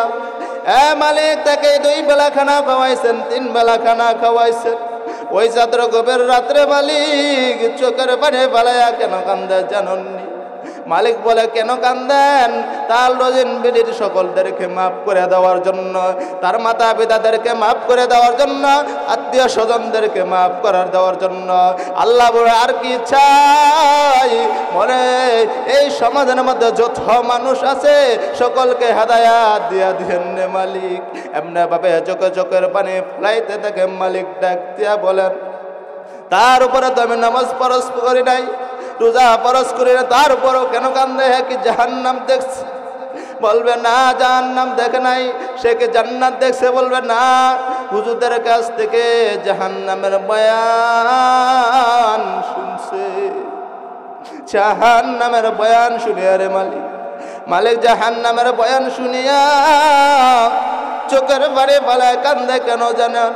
Speaker 1: এ মালিক তাকে 2 বেলা খানা খাওয়াইছেন, 3 বেলা খানা খাওয়াইছেন, ওই ছাত্র গভীর রাত্রে মালিক চোখের পানি ফেলাইয়া কেন কান্দে জাননি? মালিক বলে কেন কান্দেন? তার রোজিন বিডির সকলদেরকে মাফ করে দেওয়ার জন্য, তার মাতা পিতাদেরকে মাফ করে দেওয়ার জন্য, আত্মীয় স্বজনদেরকে মাফ করার দেওয়ার জন্য। আল্লাহ বলে আর কি চাই? মনে এই সমাজের মধ্যে যত মানুষ আছে সকলকে হেদায়াত দিয়া দিয়েন নে মালিক। এমনি ভাবে চোখে চোখের পানি ফেলাইতে থাকে মালিক ডাক দিয়া বলেন, তার উপরে তো আমি নামাজ ফরজ করি নাই, রোজা ফরজ করি না, তার উপরও কেন কান্দে? হ্যাঁ কি জাহান্নাম দেখছে? বলবে না জাহান্নাম দেখে নাই, সে কি জান্নাত দেখছে? বলবে না, হুজুরদের কাছ থেকে জাহান্নামের বয়ান শুনছে, জাহান্নামের বয়ান শুনিয়া রে মালিক, মালিক জাহান্নামের বয়ান শুনিয়া চোখের বাড়ি পালায় কান্দে কেন জানেন?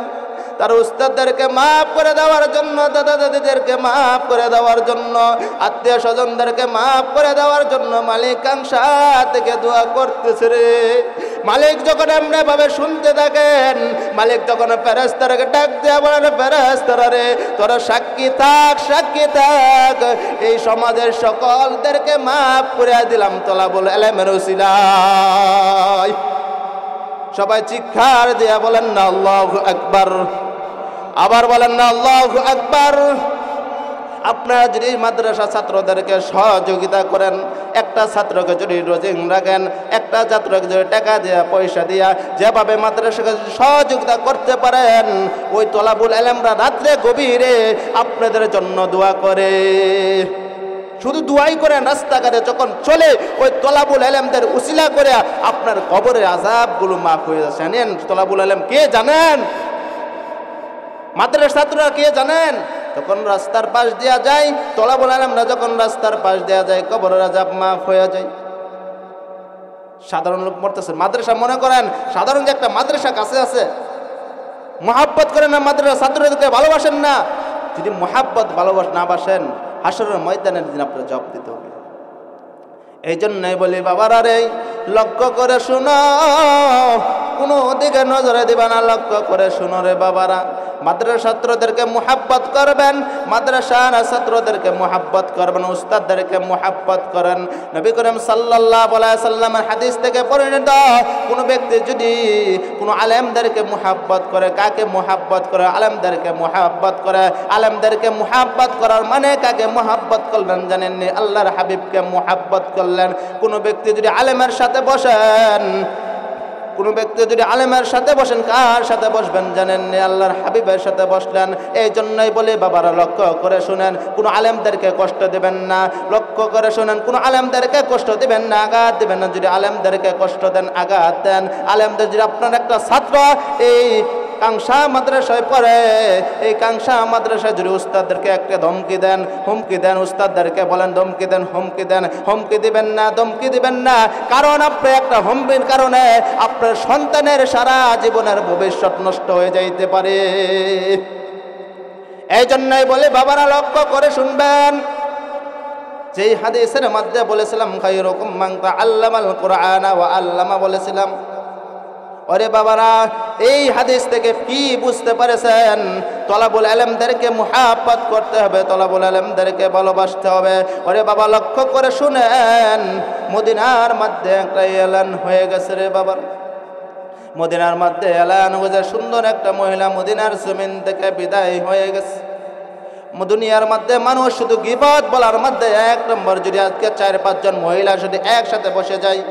Speaker 1: তার উস্তাদদেরকে মাফ করে দেওয়ার জন্য, দাদা দাদিদেরকে মাফ করে দেওয়ার জন্য, আত্মীয় স্বজনদেরকে মাফ করে দেওয়ার জন্য মালিকাংশা থেকে দোয়া করতেছে রে। মালিক যখন এমনি ভাবে শুনতে থাকেন, মালিক যখন ফেরেশতাকে ডাক দেয়া বলেন, ফেরেশতারা রে তোরা সাক্ষী থাক, সাক্ষী থাক, এই সমাজের সকলদেরকে মাফ করে দিলাম তলাবুল ইলমের উসিলায়। সবাই চিৎকার দিয়া বলেন না আল্লাহু আকবার। আবার বলেন না আল্লাহু আকবার। আপনারা যদি মাদ্রাসা ছাত্রদেরকে সহযোগিতা করেন, একটা ছাত্রকে যদি রোজিং রাখেন, একটা ছাত্রকে যদি টাকা দিয়া পয়সা দিয়া যেভাবে মাদ্রাসাকে সহযোগিতা করতে পারেন, ওই তলাবুল ইলমরা রাত্রে গভীরে আপনাদের জন্য দোয়া করে। শুধু দোয়াই করেন, রাস্তাঘাটে যখন চলে ওই তলাবুল ইলমদের উসিলা করে আপনার কবরের আযাবগুলো মাফ হয়ে যাচ্ছে। জানেন তলাবুল ইলম কে জানেন? মাদ্রাসা ছাত্ররা কে জানেন? যখন রাস্তার পাশ দেয়া যায়, তলাবুল ইলমরা যখন রাস্তার পাশ দেয়া যায়, কবরের আযাব মাফ হয়ে যায়। সাধারণ লোক মরতেছে, মাদ্রাসা মনে করেন সাধারণ যে একটা মাদ্রাসা কাছে আছে, মহাব্বত করেন না, মাদ্রাসা ছাত্রদেরকে ভালোবাসেন না। যদি মহাব্বত না বাসেন, হাসরের ময়দানের দিন আপনার জবাব দিতে হবে। এই জন্যই বলি বাবারা রে, লক্ষ্য করে শুনো, কোনো দিকে নজরে দিবা না, লক্ষ্য করে শুনো রে বাবারা। মাদ্রাসা ছাত্রদেরকে মুহাব্বত করবেন, মাদ্রাসার ছাত্রদেরকে মুহাব্বত করবেন, উস্তাদদেরকে মুহাব্বত করেন। নবী করিম সাল্লাল্লাহু আলাইহি সাল্লামের হাদিস থেকে পরিণত কোনো ব্যক্তি যদি কোনো আলেমদেরকে মুহাব্বত করে, কাকে মুহাব্বত করে? আলেমদেরকে মুহাব্বত করে। আলেমদেরকে মুহাব্বত করার মানে কাকে মুহাব্বত করলেন জানেননি? আল্লাহর হাবিবকে মুহাব্বত করলেন। কোনো ব্যক্তি যদি আলেমের সাথে বসেন, কোনো ব্যক্তি যদি আলেমের সাথে বসেন, কার সাথে বসবেন জানেননি? আল্লাহর হাবিবের সাথে বসলেন। এই জন্যই বলি বাবারা, লক্ষ্য করে শুনেন, কোনো আলেমদেরকে কষ্ট দিবেন না। লক্ষ্য করে শুনেন, কোনো আলেমদেরকে কষ্ট দিবেন না, আঘাত দিবেন না। যদি আলেমদেরকে কষ্ট দেন, আঘাত দেন, আলেমদের যদি আপনার একটা ছাত্র এই কাংসা মাদ্রাসায় পড়ে, এই কাংসা মাদ্রাসায় যদি উস্তাদদেরকে একটা ধমকি দেন, হুমকি দেন, উস্তাদদেরকে বলেন ধমকি দেন, হুমকি দেন, হুমকি দিবেন না, ধমকি দিবেন না। কারণ আপনি একটা হুমকির কারণে আপনার সন্তানের সারা জীবনের ভবিষ্যৎ নষ্ট হয়ে যাইতে পারে। এই জন্যই বলে বাবারা, লক্ষ্য করে শুনবেন। যেই হাদিসের মধ্যে বলেছিলাম খায়রুকুম মান তাআল্লামাল কুরআনা ওয়া আল্লামা, বলেছিলাম ওরে বাবারা, এই হাদিস থেকে কি বুঝতে পেরেছেন? তলাবুল ইলমদেরকে মুহাব্বত করতে হবে, তলাবুল ইলমদেরকে ভালোবাসতে হবে। ওরে বাবা, লক্ষ্য করে শুনেন, মদিনার মধ্যে একটা এলান হয়ে গেছে রে বাবা। মদিনার মধ্যে এলান হয়েছে, সুন্দর একটা মহিলা মদিনার জমিন থেকে বিদায় হয়ে গেছে। দুনিয়ার মধ্যে মানুষ শুধু গীবত বলার মধ্যে এক নম্বর, যদি আজকে 4-5 জন মহিলা যদি একসাথে বসে যায়,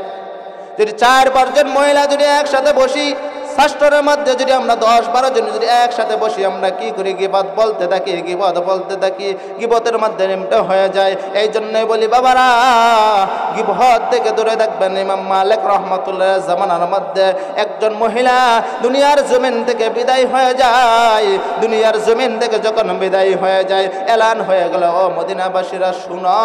Speaker 1: যদি 4-5 জন মহিলা যদি একসাথে বসি, শাস্ত্রের মধ্যে যদি আমরা 10-12 জন যদি একসাথে বসি, আমরা কি করি? গীবত বলতে থাকি, গীবত বলতে থাকি, গীবতের মধ্যে লিপ্ত হয়ে যায়। এই জন্যই বলি বাবারা, গীবত থেকে দূরে থাকবেন। ইমাম মালিক রাহমাতুল্লাহ জামানার মধ্যে একজন মহিলা দুনিয়ার জমিন থেকে বিদায় হয়ে যায়। দুনিয়ার জমিন থেকে যখন বিদায় হয়ে যায়, এলান হয়ে গেল, ও মদিনাবাসীরা শুনো,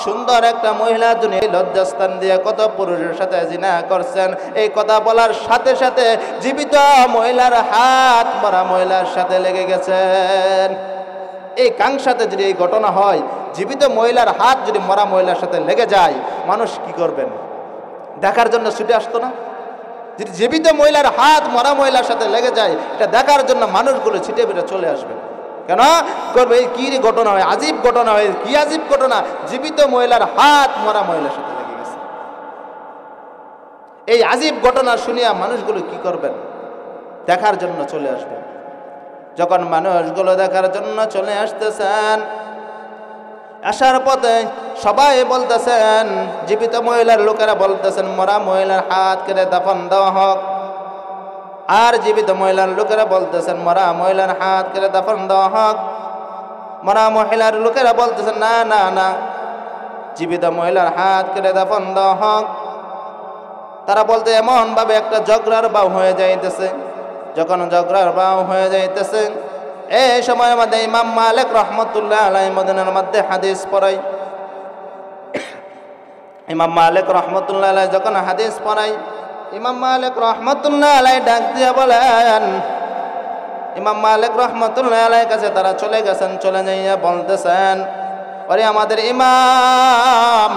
Speaker 1: সুন্দর একটা মহিলা দুনিয়া লজ্জাস্থান দিয়ে কত পুরুষের সাথে জিনা করছেন। এই কথা বলার সাথে সাথে জীবিত মহিলার হাত মরা মহিলার সাথে লেগে গেছেন। এই কাংসাতে যদি এই ঘটনা হয়, জীবিত মহিলার হাত যদি মরা মহিলার সাথে লেগে যায়, মানুষ কি করবেন? দেখার জন্য ছুটে আসতো না? যদি জীবিত মহিলার হাত মরা মহিলার সাথে লেগে যায়, এটা দেখার জন্য মানুষগুলো ছিটে বেটে চলে আসবে। কেন করবে? এই কি ঘটনা হয়, আজীব ঘটনা হয়। কি আজীব ঘটনা? জীবিত মহিলার হাত মরা মহিলার সাথে লেগে গেছে। এই আজীব ঘটনা শুনিয়া মানুষগুলো কি করবেন? দেখার জন্য চলে আসবেন। যখন মানুষগুলো দেখার জন্য চলে আসতেছেন, আসার পথে সবাই বলতেছেন, জীবিত মহিলার লোকেরা বলতেছেন মরা মহিলার হাত কেটে দাফন দেওয়া হোক। আর জীবিত মহিলার লোকেরা বলতেছেন মরা মহিলার হাত কেটে দাফন দেওয়া হোক। মরা মহিলার লোকেরা বলতেছেন না না না, জীবিত মহিলার হাত কেটে দাফন দেওয়া হোক। তারা বলতে এমন ভাবে একটা ঝগড়ার বাউ হয়ে যাইতেছে। যখন ঝগড়ার বাউ হয়ে যাইতেছে, এই সময়ের মধ্যে ইমাম মালিক রাহমাতুল্লাহ আলাইহি মদিনার মধ্যে হাদিস পড়াই। ইমাম মালিক রাহমাতুল্লাহ আলাইহি যখন হাদিস পড়াই, ইমাম মালিক রাহমাতুল্লাহ আলাইহি ডাক দিয়ে বলেন, ইমাম মালিক রহমতুল্লাহ আলাইহির কাছে তারা চলে গেছেন। চলে যাইয়া বলতেছেন, ওরে আমাদের ইমাম,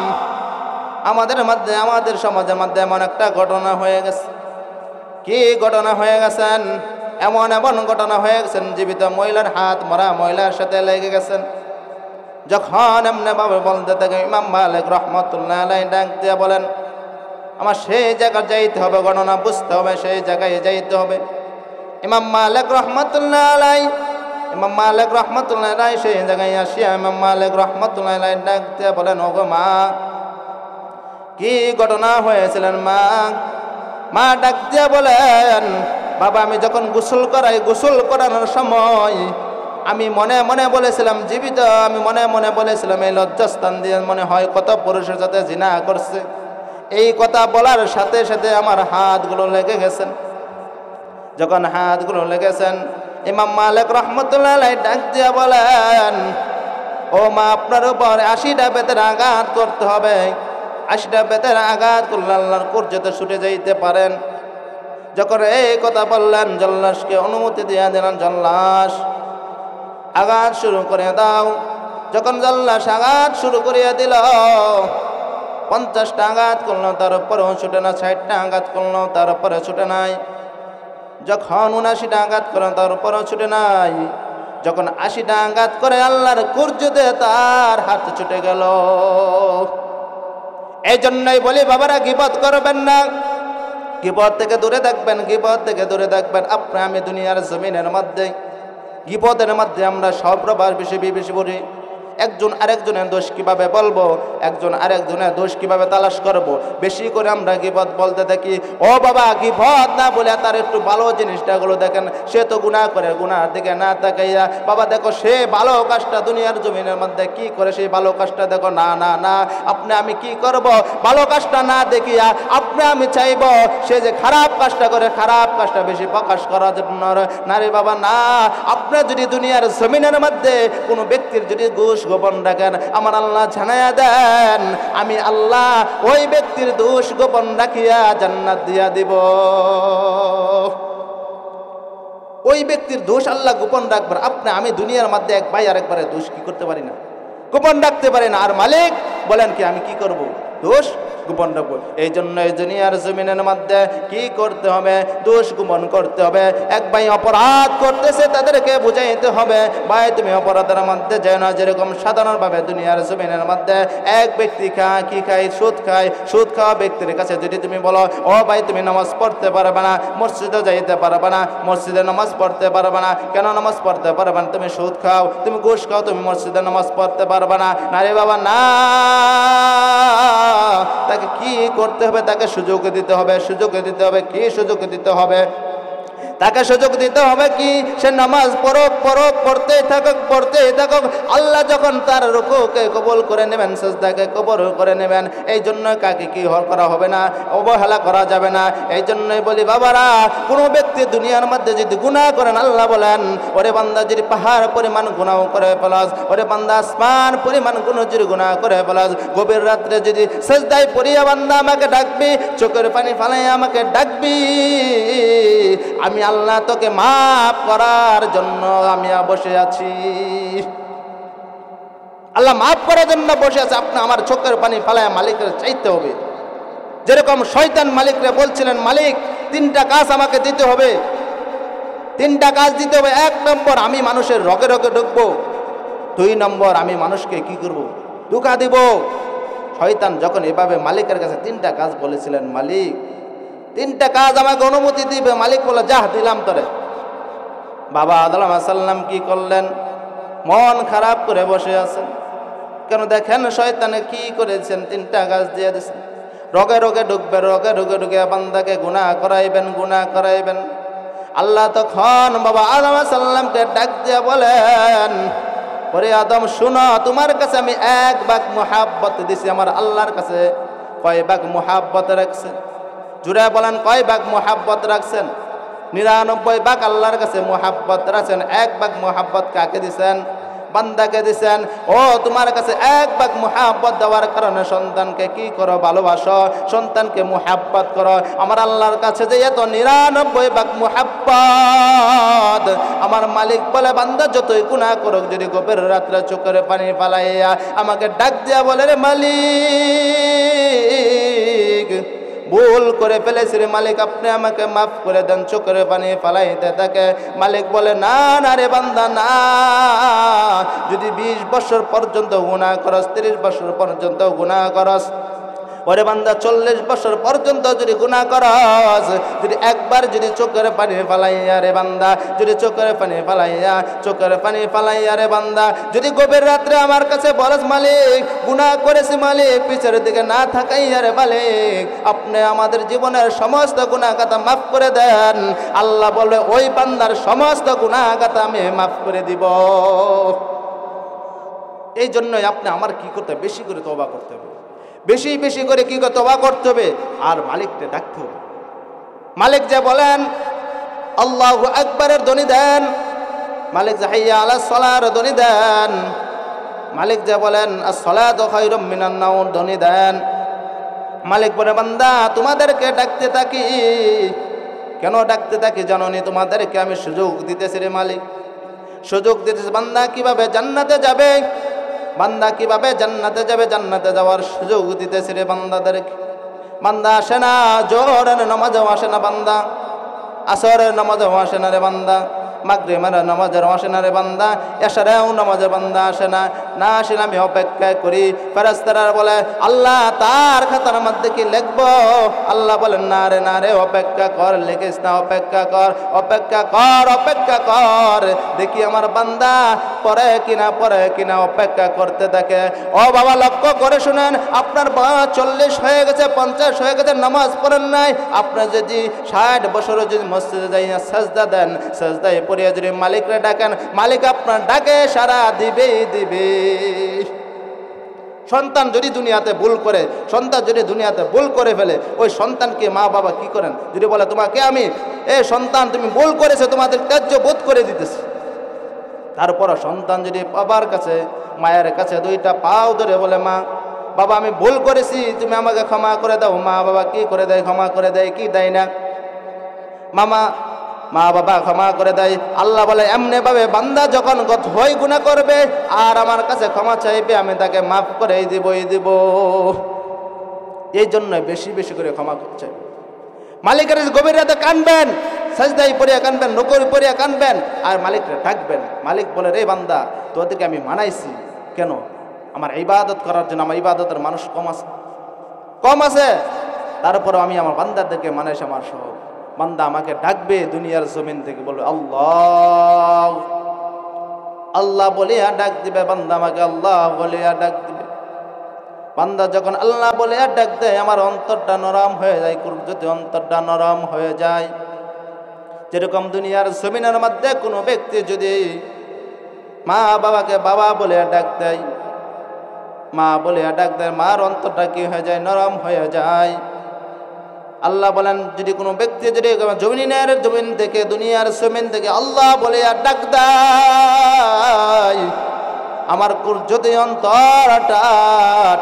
Speaker 1: আমাদের মধ্যে, আমাদের সমাজের মধ্যে এমন একটা ঘটনা হয়ে গেছে। কি ঘটনা হয়ে গেছেন? এমন এমন ঘটনা হয়ে গেছেন, জীবিত মহিলার হাত মরা মহিলার সাথে লেগে গেছেন। যখন এমনি ভাবে বলতে থাকে, ইমাম মালিক রহমতুল্লাহ আলাইহি ডাক দিয়ে বলেন, আমার সেই জায়গায় যাইতে হবে, ঘটনা বুঝতে হবে, সেই জায়গায় যাইতে হবে। ইমাম মালিক রহমতুল্লাহ আলাইহি, ইমাম মালিক রহমতুল্লাহ আলাইহি সেই জায়গায় আসিয়া ইমাম মালিক রহমতুল্লাহ আলাইহি ডাক দিয়ে বলেন, ওগো মা, কি ঘটনা হয়েছিলেন মা? মা ডাক দিয়ে বলেন, বাবা আমি যখন গোসল করাই, গোসল করানোর সময় আমি মনে মনে বলেছিলাম, জীবিত আমি মনে মনে বলেছিলাম, এই লজ্জাস্থান দিয়ে মনে হয় কত পুরুষের সাথে জিনা করছে। এই কথা বলার সাথে সাথে আমার হাতগুলো লেগে গেছেন। যখন হাতগুলো লেগেছেন, ইমাম মালিক রহমতুল্লাহ আলাইহি ডাক দিয়ে বলেন, ও মা, আপনার উপর 80টা বেতের আঘাত করতে হবে। 80টা বেতের আঘাত করলে আল্লাহর কুরজতে ছুটে যাইতে পারেন। যখন এই কথা বললেন, জল্লাশকে অনুমতি দিয়ে দিলেন, জল্লাশ আঘাত শুরু করে দাও। যখন জল্লাশ আঘাত শুরু করিয়া দিল, 50টা আঘাত করলো, তার উপরেও ছুটে না। 60টা আঘাত করলো, তার উপরে ছুটে নাই। যখন 79টা আঘাত করে, তার উপরেও ছুটে নাই। যখন 80টা আঘাত করে, আল্লাহর কুরজতে তার হাত ছুটে গেল। এই জন্যই বলি বাবারা, গীবত করবেন না, গীবত থেকে দূরে থাকবেন, গীবত থেকে দূরে থাকবেন। আপনি আমি দুনিয়ার জমিনের মধ্যে গীবতের মধ্যে আমরা সব প্রকার বেশি বেশি বলি। একজন আরেকজনের দোষ কিভাবে বলবো, একজন আরেকজনের দোষ কিভাবে তালাশ করব, বেশি করে আমরা গীবত বলতে থাকি। ও বাবা, গীবত না বলে তার একটু ভালো জিনিসটাগুলো দেখেন। সে তো গুনাহ করে, গুনার দিকে না তাকাইয়া বাবা দেখো সে ভালো কাজটা দুনিয়ার জমিনের মধ্যে কি করে, সেই ভালো কাজটা দেখো। না না না, আপনি আমি কি করব, ভালো কাজটা না দেখিয়া আপনি আমি চাইব সে যে খারাপ কাজটা করে, খারাপ কাজটা বেশি প্রকাশ করার জন্য না রে বাবা না। আপনি যদি দুনিয়ার জমিনের মধ্যে কোনো ব্যক্তির যদি দোষ গোপন রাখেন, আমার আল্লাহ জানায়া দেন, আমি আল্লাহ ওই ব্যক্তির দোষ গোপন রাখিয়া জান্নাত দিয়া দিব। ওই ব্যক্তির দোষ আল্লাহ গোপন রাখবেন। আপনি আমি দুনিয়ার মধ্যে এক ভাই আরেকবারে দোষ কি করতে পারি না, গোপন রাখতে পারি না। আর মালিক বলেন কি আমি কি করব, দোষ গোপন রাখবো। এই জন্য এই দুনিয়ার জমিনের মধ্যে কি করতে হবে, দোষ গোপন করতে হবে। এক ভাই অপরাধ করতেছে, তাদেরকে বুঝাইতে হবে, ভাই তুমি অপরাধের মধ্যে যেও না। যেরকম সাধারণভাবে দুনিয়ার জমিনের মধ্যে এক ব্যক্তি কি খায়, সুদ খায়। সুদ খাওয়া ব্যক্তির কাছে যদি তুমি বলো, ও ভাই তুমি নামাজ পড়তে পারবে না, মসজিদে যাইতে পারবে না, মসজিদে নামাজ পড়তে পারবে না, কেন নামাজ পড়তে পারবে না? তুমি সুদ খাও, তুমি ঘুষ খাও, তুমি মসজিদে নামাজ পড়তে পারবে না। না রে বাবা না, তাকে কি করতে হবে, তাকে সুযোগ দিতে হবে। সুযোগ দিতে হবে কি, সুযোগ দিতে হবে তাকে সুযোগ দিতে হবে কি, সে নামাজ পড়তেই থাকুক। আল্লাহ যখন তার রুকুকে কবুল করে নেবেন, সিজদাকে কবুল করে নেবেন। এই জন্য কাকে কি করা হবে না, অবহেলা করা যাবে না। এই জন্যই বলি বাবারা, কোনো ব্যক্তি দুনিয়ার মধ্যে যদি গুনাহ করেন, আল্লাহ বলেন, ওরে বান্দা যদি পাহাড় পরিমাণ গুনাহ করে ফেলাস, ওরে বান্দা আসমান পরিমাণ যদি গুনাহ করে ফেলাস, গভীর রাত্রে যদি সিজদায় পড়িয়া বান্দা আমাকে ডাকবি, চোখের পানি ফালাইয়া আমাকে ডাকবি, আমি আল্লাহ তোকে মাফ করার জন্য আমি বসে আছি। আল্লাহ মাফ করার জন্য বসে আছে। আপনি আমার চোখের পানি ফালায় মালিকের চাইতে হবে। যেরকম শয়তান মালিকরে বলছিলেন, মালিক 3টা কাজ আমাকে দিতে হবে, 3টা কাজ দিতে হবে। 1 নম্বর, আমি মানুষের রগে রগে ঢুকবো। 2 নম্বর, আমি মানুষকে কি করব, ধোঁকা দিব। শয়তান যখন এভাবে মালিকের কাছে 3টা কাজ বলেছিলেন, মালিক 3টা কাজ আমাকে অনুমতি দিবে, মালিক বলে যা দিলাম তোরে। বাবা আদম আলাইহিস সালাম কি করলেন, মন খারাপ করে বসে আছেন। কেন দেখেন শয়তানে কি করেছেন, 3টা কাজ দিয়ে দিয়েছেন। রগে রগে ঢুকবে, রগে রগে ঢুকে বান্দাকে গুনাহ করাইবেন। আল্লাহ তখন বাবা আদম আলাইহিস সালামকে ডাক দিয়ে বলেন, ওরে আদম শুনো, তোমার কাছে আমি 1 ভাগ মুহাব্বত দিছি। আমার আল্লাহর কাছে কয় ভাগ মুহাব্বত রাখছে? জুড়ে বলেন, কয় ভাগ মুহাব্বত রাখছেন? 99 ভাগ আল্লাহর কাছে মুহাব্বত রাখছেন। 1 ভাগ মুহাব্বত কাকে দিছেন? বান্দাকে দিছেন, ও তোমার কাছে এক ভাগ মুহাব্বত দেওয়ার কারণে সন্তানকে কি করো, ভালোবাসো, সন্তানকে মুহাব্বত করো। আমার আল্লাহর কাছে যে এত 99 ভাগ মুহাব্বত, আমার মালিক বলে বান্দা যতই গুনাহ করুক, যদি গভীর রাত্রে চোখের পানি ফালাইয়া আমাকে ডাক দিয়া বলে, রে মালিক ভুল করে ফেলেছি রে মালিক, আপনি আমাকে মাফ করে দেন, চোখের পানি ফালাইতে থাকে। মালিক বলে, না না রে বান্দা না, যদি 20 বছর পর্যন্ত গুনাহ করস, 30 বছর পর্যন্ত গুনাহ করস, ওরে বান্দা 40 বছর পর্যন্ত যদি গুনাহ করস, যদি একবার যদি চোখের পানি ফালাইয়া রে বান্দা, যদি চোখের পানি ফালাইয়া রে বান্দা, যদি গভীর রাত্রে আমার কাছে বলস, মালিক গুনাহ করেছি মালিক, পিছের দিকে না থাকাইয়া রে মালিক, আপনি আমাদের জীবনের সমস্ত গুনাহ খাতা মাফ করে দেন, আল্লাহ বলে ওই বান্দার সমস্ত গুনাহ খাতা আমি মাফ করে দিব। এই জন্যই আপনি আমার কি করতে হবে, বেশি করে তওবা করতে হবে, বেশি বেশি করে কি তওবা করতে হবে, আর মালিককে ডাকতে হবে। মালিক যে বলেন আল্লাহু আকবারের ধ্বনি দেন, মালিক যে হাইয়া আলাস সালার ধ্বনি দেন, মালিক যে বলেন আস-সালাতু খায়রুম মিনান নাওম ধ্বনি দেন। মালিক বলে, বান্দা তোমাদেরকে ডাকতে থাকি, কেন ডাকতে থাকি জানোনি? তোমাদেরকে আমি সুযোগ দিতেছি রে মালিক, সুযোগ দিতেছি। বান্দা কিভাবে জান্নাতে যাবে, বান্দা কিভাবে জান্নাতে যাবে, জান্নাতে যাওয়ার সুযোগ দিতেছি রে বান্দাদেরকে। বান্দা আসে না, জোহরের নামাজেও আসে না বান্দা, আসরের নামাজেও আসে না রে বান্দা, মাগরিবের নামাজের আসে না রে বান্দা, এশারেও নামাজের বান্দা আসে না। না আসলে আমি অপেক্ষা করি, ফেরেশতারা বলে আল্লাহ তার খাতার মধ্যে কি লিখবো? আল্লাহ বলেন না রে অপেক্ষা কর, লিখিস না, অপেক্ষা কর, অপেক্ষা কর, অপেক্ষা কর, দেখি আমার বান্দা পরে কিনা অপেক্ষা করতে থাকে। ও বাবা লক্ষ্য করে শুনেন, আপনার বয়স 40 হয়ে গেছে, 50 হয়ে গেছে, নামাজ পড়েন নাই, আপনার যদি 60 বছরও যদি মসজিদে যাইয়া সাজদা দেন, সাজদায় পড়িয়া যদি মালিকরে ডাকেন, মালিক আপনার ডাকে সারা দিবে। সন্তান যদি দুনিয়াতে ভুল করে, সন্তান যদি দুনিয়াতে ভুল করে ফেলে, ওই সন্তানকে মা বাবা কি করেন? যদি বলে তোমাকে আমি সন্তান তুমি ভুল করেছো, তোমাদের ত্যায্য বোধ করে দিতেছি, তারপর সন্তান যদি বাবার কাছে মায়ের কাছে 2টা পাও ধরে বলে, মা বাবা আমি ভুল করেছি, তুমি আমাকে ক্ষমা করে দাও, মা বাবা কি করে দেয়? ক্ষমা করে দেয় কি দেয় না? মা বাবা ক্ষমা করে দেয়। আল্লাহ বলে এমনি ভাবে বান্দা যখন হয় গুনাহ করবে আর আমার কাছে ক্ষমা চাইবে, আমি তাকে মাফ করে দিব। এই জন্য বেশি বেশি করে ক্ষমা করছে। মালিকের গভীর রাতে কানবেন, সাজদায় পড়িয়া কানবেন, রুকুর পড়িয়া কানবেন, আর মালিককে ডাকবেন। মালিক বলে, রে বান্দা তোদেরকে আমি মানাইছি কেন? আমার ইবাদত করার জন্য। আমার ইবাদতের মানুষ কম আছে, তারপরে আমি আমার বান্দাদেরকে মানাইছি আমার সহ। বান্দা আমাকে ডাকবে দুনিয়ার জমিন থেকে, বলবে আল্লাহ আল্লাহ বলিয়া ডাক দিবে, বান্দা আমাকে আল্লাহ বলিয়া ডাক দিবে। বান্দা যখন আল্লাহ বলিয়া ডাক দেয়, আমার অন্তরটা নরম হয়ে যায়। যদি অন্তরটা নরম হয়ে যায়, যেরকম দুনিয়ার জমিনের মধ্যে কোনো ব্যক্তি যদি মা বাবাকে বাবা বলিয়া ডাক দেয়, মার অন্তরটা কি হয়ে যায়? নরম হয়ে যায়। আল্লাহ বলেন, যদি কোনো ব্যক্তি যদি জমিন থেকে, দুনিয়ার জমিন থেকে আল্লাহ বলে ডাক দেয়, আমার যদি অন্তরটা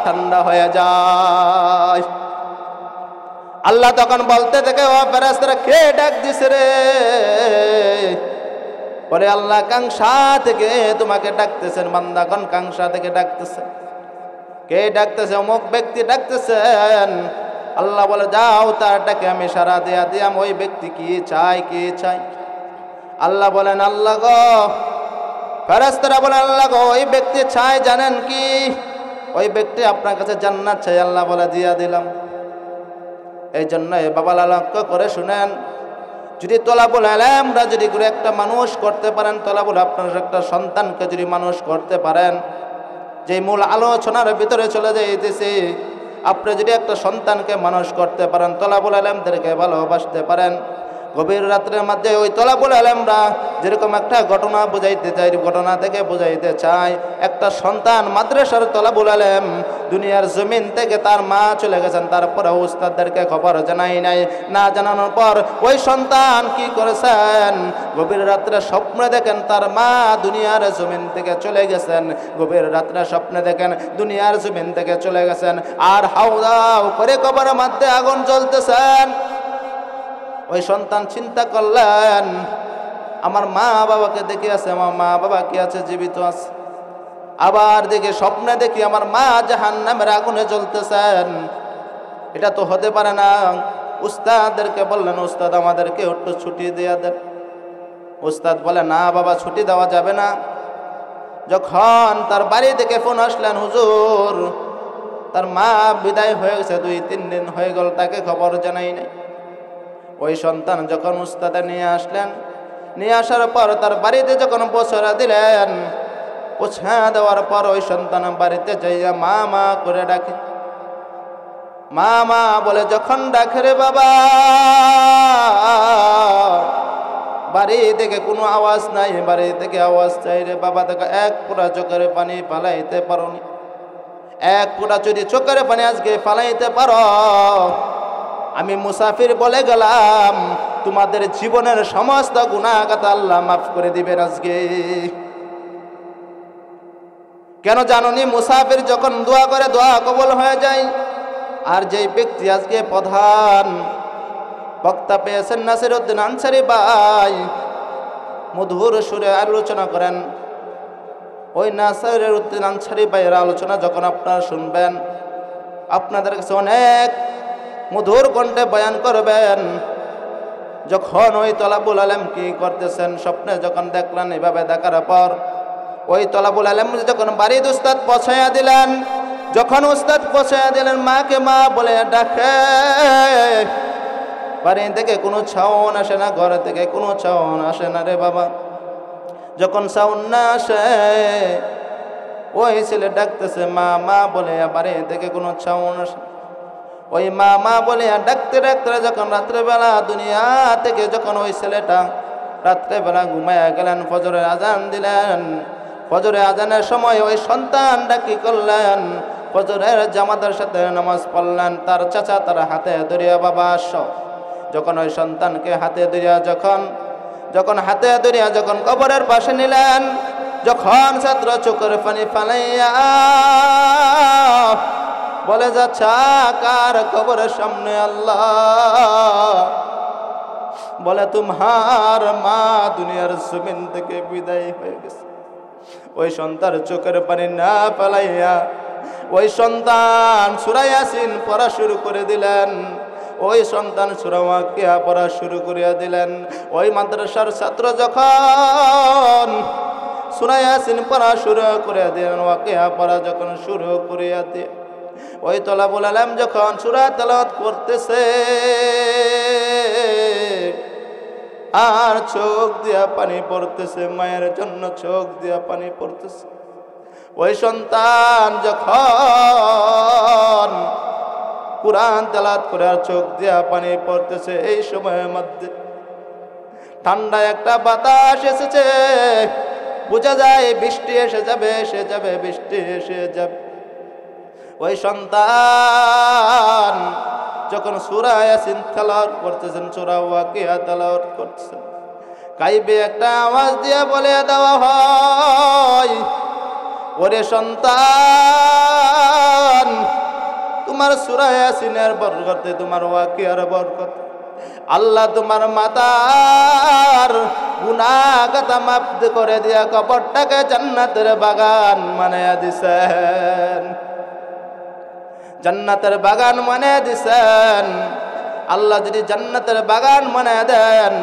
Speaker 1: ঠান্ডা হয়ে যায়, আল্লাহ তখন বলতে থাকে, ও ফেরেশতারা কে ডাক দিছে রে? বলে আল্লাহ কাংসা থেকে তোমাকে ডাকতেছেন। বান্দাগণ কাংসা থেকে ডাকতেছেন। কে ডাকতেছে? অমুক ব্যক্তি ডাকতেছেন। আল্লাহ বলে যাও তার ডাকে আমি সারা দিয়াম। ওই ব্যক্তি কি চাই? আল্লাহ বলেন আল্লাহ গো, ফেরেশতারা বলেন আল্লাহ গো, ওই ব্যক্তি চাই জানেন কি? ওই ব্যক্তি আপনার কাছে জান্নাত চাই। আল্লাহ বলে দিয়া দিলাম। এই জন্য বাবা লক্ষ্য করে শুনেন, যদি তলাবুল ইলমরা যদি করে একটা মানুষ করতে পারেন, তলাবুল আপনার একটা সন্তানকে যদি মানুষ করতে পারেন, যে মূল আলোচনার ভিতরে চলে যাইতেছে, আপনি যদি একটা সন্তানকে মানুষ করতে পারেন, তলাবুল ইলমদেরকে ভালোবাসতে পারেন, গভীর রাত্রের মধ্যে ওই তলাবুল আলেমরা যেরকম একটা ঘটনা বুঝাইতে চাই, ঘটনা থেকে বুঝাইতে চাই, একটা সন্তান মাদ্রাসার তলাবুল আলেম দুনিয়ার জমিন থেকে তার মা চলে গেছেন, তারপরে উস্তাদদেরকে খবর জানাই নাই। না জানানোর পর ওই সন্তান কি করেছেন, গভীর রাত্রে স্বপ্নে দেখেন তার মা দুনিয়ার জমিন থেকে চলে গেছেন, গভীর রাত্রে স্বপ্নে দেখেন দুনিয়ার জমিন থেকে চলে গেছেন, আর হাউদাউ করে কবরের মধ্যে আগুন জ্বলতেছেন। ওই সন্তান চিন্তা করলেন, আমার মা বাবাকে দেখে আছে, আমার মা বাবা কি আছে, জীবিত আছে। আবার দেখে স্বপ্নে দেখি আমার মা জাহান্নামের আগুনে জ্বলতেছেন। এটা তো হতে পারে না। উস্তাদদেরকে বললেন, উস্তাদ আমাদেরকে একটু ছুটি দিয়ে দেন। উস্তাদ বলে, না বাবা, ছুটি দেওয়া যাবে না। যখন তার বাড়ি থেকে ফোন আসলেন, হুজুর তার মা বিদায় হয়ে গেছে, 2-3 দিন হয়ে গেল, তাকে খবর জানাই নাই। ওই সন্তান যখন উস্তাদে নিয়ে আসলেন, নিয়ে আসার পর তার বাড়িতে যখন পৌঁছা দিলেন, পৌঁছা দেওয়ার পর ওই সন্তান বাড়িতে যাইয়া মা মা করে ডাকে। মা মা বলে যখন ডাকে, রে বাবা, বাড়ি থেকে কোনো আওয়াজ নাই, বাড়ি থেকে আওয়াজ চাই, রে বাবা দেখো এক ফোঁটা চোখের পানি ফালাইতে পারো নি, এক ফোঁটা যদি চোখের পানি আজকে ফালাইতে পারো, আমি মুসাফির বলে গেলাম, তোমাদের জীবনের সমস্ত গুনাহগাতা আল্লাহ মাফ করে দিবেন আজকে। কেন জানোনি, মুসাফির যখন দোয়া করে দোয়া কবুল হয়ে যায়। আর যেই ব্যক্তি আজকে প্রধান বক্তা পেয়েছেন নাসিরউদ্দিন আনসারী ভাই, মধুর সুরে আলোচনা করেন। ওই নাসিরউদ্দিন আনসারী ভাইয়ের আলোচনা যখন আপনারা শুনবেন, আপনাদের কাছে অনেক মধুর কণ্ঠে বয়ান করবেন। যখন ওই তলাবুল আলেম কি করতেছেন স্বপ্নে যখন দেখলেন, এভাবে দেখার পর ওই তলাবুল আলেম যখন বাড়ির উস্তাদ পৌঁছাইয়া দিলেন, যখন উস্তাদ পৌঁছাইয়া দিলেন, মাকে মা বলে ডাকে, বাড়ি থেকে কোনো ছাউন আসে না, ঘর থেকে কোনো ছাউন আসে না, রে বাবা। যখন ছাউন না আসে, ওই ছেলে ডাকতেছে মা মা বলে, বাড়ি থেকে কোনো ছাউন আসে। ওই মা মা বলে ডাকতে ডাকতে যখন রাত্রেবেলা দুনিয়া থেকে যখন ওই ছেলেটা রাত্রেবেলা ঘুমাইয়া গেলেন, ফজরের আজান দিলেন। ফজরের আজানের সময় ওই সন্তানটা কি করলেন, ফজরের জামাতের সাথে নামাজ পড়লেন। তার চাচা তার হাতে ধরিয়া, বাবা আসো। যখন ওই সন্তানকে হাতে ধরিয়া যখন হাতে ধরিয়া যখন কবরের পাশে নিলেন, যখন ছাত্র চোখের পানি ফালাইয়া বলে যাচ্ছে, কার কবরের সামনে আল্লাহ, বলে তোমার মা দুনিয়ার জমিন থেকে বিদায় হয়ে গেছে। ওই সন্তান চোখের পানি না ফালাইয়া ওই সন্তান সূরা ইয়াসিন পড়া শুরু করে দিলেন। ওই সন্তান সূরা ওয়াকিয়া পড়া শুরু করিয়া দিলেন। ওই মাদ্রাসার ছাত্র যখন সূরা ইয়াসিন পড়া শুরু করে দিলেন, ওয়াকিয়া পড়া যখন শুরু করিয়া দিয়ে, ওই তলাবুল আলেম যখন সূরা তেলাওয়াত করতেছে, আর চোখ দিয়া পানি পড়তেছে, মায়ের জন্য চোখ দিয়া পানি পড়তেছে। ওই সন্তান যখন কুরআন তেলাওয়াত করে আর চোখ দিয়া পানি পড়তেছে, এই সময়ের মধ্যে ঠান্ডা একটা বাতাস এসেছে, বোঝা যায় বৃষ্টি এসে যাবে, বৃষ্টি এসে যাবে। ওই সন্তান যখন সূরা ইয়াসিন তেলাওয়াত করতেছেন, সূরা ওয়াকিয়া তেলাওয়াত করতেছেন, গাইবে একটা আওয়াজ দিয়ে বলে দেওয়া হয়, ওরে সন্তান, তোমার সূরা ইয়াসিনের বরকতে, তোমার ওয়াকিয়ার বরকতে আল্লাহ তোমার মাতার গুনাহগাতা মাফ করে দিয়া কবরটাকে জান্নাতের বাগান বানায়া দিছেন, জান্নাতের বাগান বানায়া দিছেন। আল্লাহ যদি জান্নাতের বাগান বানায়া দেন,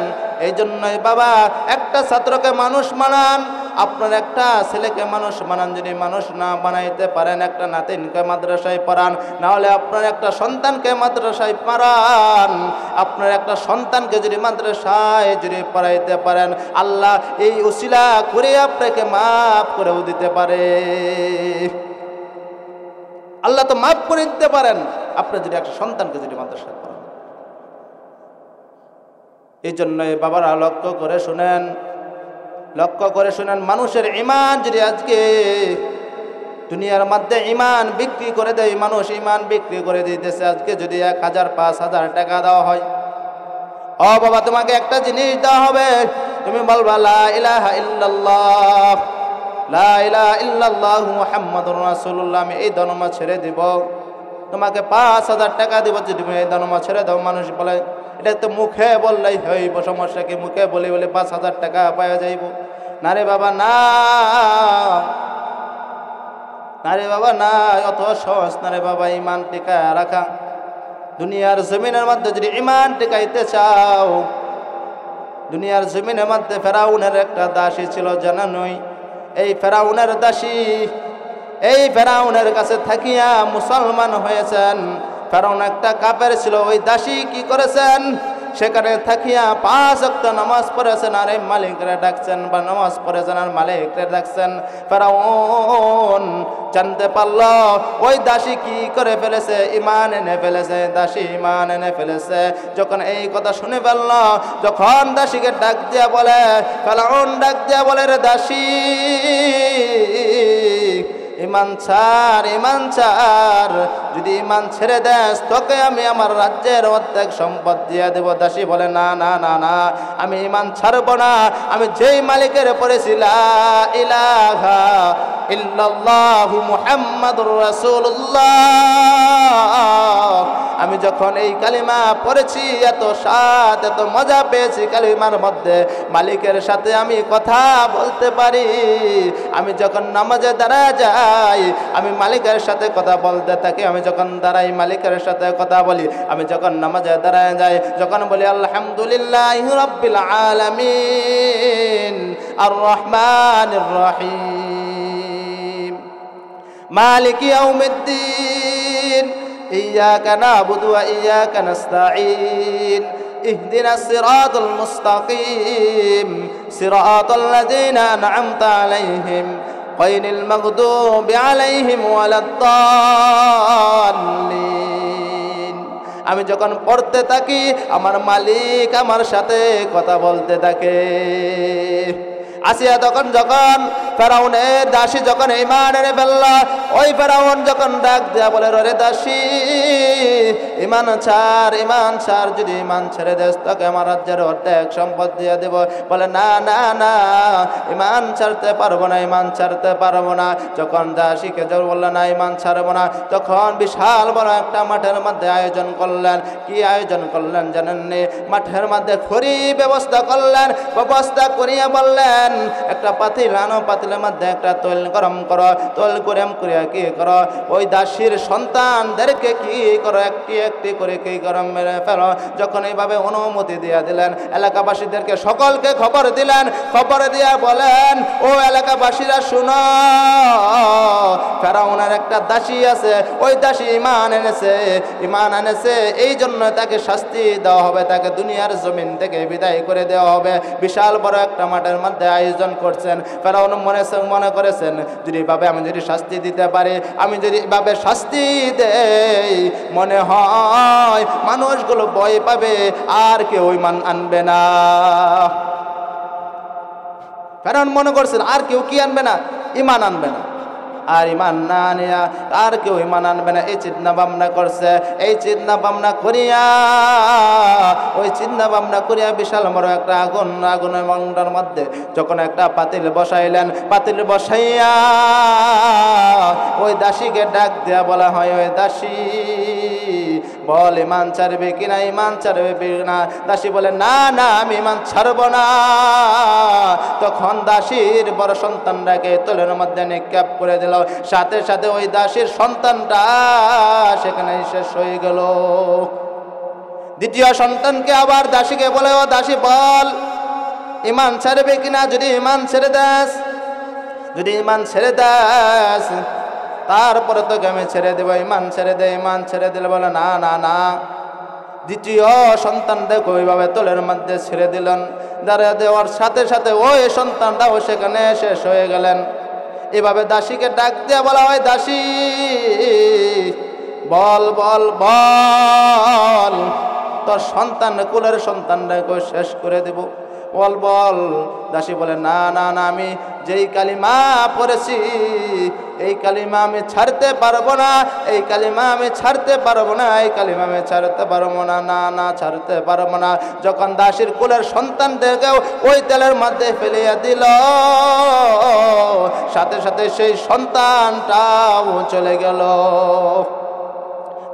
Speaker 1: এই জন্যই বাবা একটা ছাত্রকে মানুষ বানান, আপনার একটা ছেলেকে মানুষ বানান। যদি মানুষ না বানাইতে পারেন, একটা নাতিনকে মাদ্রাসায় পড়ান, নাহলে আপনার একটা সন্তানকে মাদ্রাসায় পড়ান। আপনার একটা সন্তানকে যদি মাদ্রাসায় যদি পড়াইতে পারেন, আল্লাহ এই উসিলা করে আপনাকে মাফ করেও দিতে পারে। আল্লাহ তো মাফ করে দিতে পারেন, আপনি যদি একটা সন্তানকে যদি মাদ্রাসায় পড়ান। এই জন্যই বাবারা লক্ষ্য করে শুনেন, মানুষের ঈমান যদি আজকে দুনিয়ার মধ্যে ঈমান বিক্রি করে দেয়, মানুষ ঈমান বিক্রি করে দিতেছে। আজকে যদি 1000 5000 টাকা দেওয়া হয়, ও বাবা তোমাকে একটা জিনিস দেওয়া হবে, তুমি বলবা লা ইলাহা ইল্লাল্লাহ, লা ইলাহা ইল্লাল্লাহু মুহাম্মাদুর রাসূলুল্লাহ, আমি এই ধর্ম ছেড়ে দিব, তোমাকে 5000 টাকা দিব যদি তুমি এই ধর্ম ছেড়ে দাও। মানুষ বলে এটা তো মুখে বললেই হইব, সমস্যা কি? মুখে বলে 5000 টাকা পাওয়া যাইব? না রে বাবা না, না রে বাবা না, অত সহজ না রে বাবা ঈমান টিকায় রাখা। দুনিয়ার জমিনের মধ্যে যদি ঈমান টিকাইতে চাও, দুনিয়ার জমিনের মধ্যে ফেরাউনের একটা দাসী ছিল, জানা নই? এই ফেরাউনের দাসী, এই ফেরাউনের কাছে থাকিয়া মুসলমান হয়েছেন। ফেরাউন একটা কাফের ছিল, ওই দাসী কি করেছেন? সেখানে থাকিয়া 5 ওয়াক্ত নামাজ পড়েছেন, আর এই মালিকরে ডাকছেন, বা নামাজ পড়েছেন আর মালিকরে ডাকছেন। ফেরাউন জানতে পারল ওই দাসী কি করে ফেলেছে, ঈমান এনে ফেলেছে, দাসী ঈমান এনে ফেলেছে। যখন এই কথা শুনে ফেলল, যখন দাসীকে ডাক দিয়া বলে, ফেরাউন ডাক দিয়া বলে, রে দাসী, ঈমান ছাড়, ঈমান ছাড়, যদি ঈমান ছেড়ে দেস তোকে আমি আমার রাজ্যের অর্ধেক সম্পদ দিয়ে দেব। দাসী বলে না না না না, আমি ঈমান ছাড়ব না, আমি যেই মালিকের পড়েছি লা ইলাহা ইল্লাল্লাহু মুহাম্মাদুর রাসূলুল্লাহ, আমি যখন এই কালিমা পড়েছি এত স্বাদ, এত মজা পেয়েছি কালিমার মধ্যে, মালিকের সাথে আমি কথা বলতে পারি। আমি যখন নামাজে দাঁড়ায় যাই, আমি মালিকের সাথে কথা বলতে থাকি। আমি যখন দাঁড়াই মালিকের সাথে কথা বলি। আমি যখন নামাজে দাঁড়ায় যাই, যখন বলি আলহামদুলিল্লাহি রাব্বিল আলামিন আর রহমানির রহিম মালিকি ইয়াউমিদ্দিন ইয়্যাকা না'বুদু ওয়া ইয়্যাকা নাস্তাঈন ইহদিনাস সিরাতাল মুস্তাকিম সিরাতাল লাযীনা আন'আমতা আলাইহিম গায়রিল মাগদুবি আলাইহিম ওয়ালাদ-দাল্লিন। আমি যখন পড়তে থাকি, আমার মালিক আমার সাথে কথা বলতে থাকে। আসিয়া যখন ফেরাউনের দাসী যখন ঈমান এনে ফেলল, ওই ফেরাউন যখন ডাক দেয়া বলে, রে দাসী, ঈমান ছাড়, ঈমান ছাড়, যদি ঈমান ছেড়ে দেস তোকে আমার রাজ্যের অর্ধেক সম্পদ দিয়ে দেব। বলে না না না, ঈমান ছাড়তে পারবো না, ঈমান ছাড়তে পারবো না। যখন দাসীকে জোর বললেন না ঈমান ছাড়বো না, তখন বিশাল বড় একটা মাঠের মধ্যে আয়োজন করলেন। কি আয়োজন করলেন জানেননি? মাঠের মধ্যে খড়ি ব্যবস্থা করলেন। ব্যবস্থা করিয়া বললেন, একটা পাতিল আনো, পাতিলের মধ্যে একটা তৈল গরম করো, তৈল গরম করিয়া কি করো, ওই দাসীর সন্তানদেরকে কি করো, একটি একটি করে কি গরম মেরে ফেলো। যখন এইভাবে অনুমতি দিয়ে দিলেন, এলাকাবাসীদেরকে সকলকে খবর দিলেন। খবর দিয়া বলেন, ও এলাকাবাসীরা শুনো, ফেরাউনের একটা দাসী আছে, ওই দাসী ঈমান এনেছে, ঈমান এনেছে, এই জন্য তাকে শাস্তি দেওয়া হবে, তাকে দুনিয়ার জমিন থেকে বিদায় করে দেওয়া হবে। বিশাল বড় একটা মাঠের মধ্যে আয়োজন করছেন। ফেরাউন মনে করেছেন, যদি ভাবে আমি যদি শাস্তি দিতে পারি, আমি যদি ভাবে শাস্তি দেই, মনে হয় মানুষগুলো ভয় পাবে, আর কেউ ঈমান আনবে না। ফেরাউন মনে করছেন আর কেউ কি আনবে না, ঈমান আনবে না। আর ঈমান না নিয়া আর কেউ ঈমান আনবে না, এই চিন্তা ভাবনা করছে। এই চিন্তা ভাবনা করিয়া, ওই চিন্তা ভাবনা করিয়া বিশাল বড় একটা আগুনের মন্ডার মধ্যে যখন একটা পাতিল বসাইলেন, পাতিল বসাইয়া ওই দাসীকে ডাক দেয়া বলা হয়, ওই দাসী বল ঈমান ছাড়বে কিনা, ঈমান ছাড়বে কিনা? দাসী বলে না না, আমি ঈমান ছাড়ব না। তখন দাসীর বড় সন্তানটাকে তোলের মধ্যে নিক্ষেপ করে দিল। সাথে সাথে ওই দাসীর সন্তানটা সেখানে শেষ হয়ে গেল। দ্বিতীয় সন্তানকে আবার দাসীকে বলে, ও দাসী বল ঈমান ছাড়বে কিনা, যদি ঈমান ছেড়ে দাস, যদি ঈমান ছেড়ে দাস তারপরে তোকে আমি ছেড়ে দেবো, ঈমান ছেড়ে দে। ঈমান ছেড়ে দিলে বলে না না না। দ্বিতীয় সন্তানটাকে ওইভাবে তোলের মধ্যে ছেড়ে দিলেন। দাঁড়িয়ে দেওয়ার সাথে সাথে ওই সন্তানটাও সেখানে শেষ হয়ে গেলেন। এভাবে দাসীকে ডাক দিয়ে বলা হয়, দাসী বল বল বল, তোর সন্তান কুলের সন্তানটাকে শেষ করে দেব। বল বল। দাসী বলে না না না, আমি যেই কালিমা পড়েছি এই কালিমা আমি ছাড়তে পারবো না, এই কালিমা আমি ছাড়তে পারবো না, এই কালিমা আমি ছাড়তে পারবো না, না না ছাড়তে পারবো না। যখন দাসীর কুলের সন্তানদেরকেও ওই তেলের মধ্যে ফেলিয়ে দিল, সাথে সাথে সেই সন্তানটাও চলে গেল।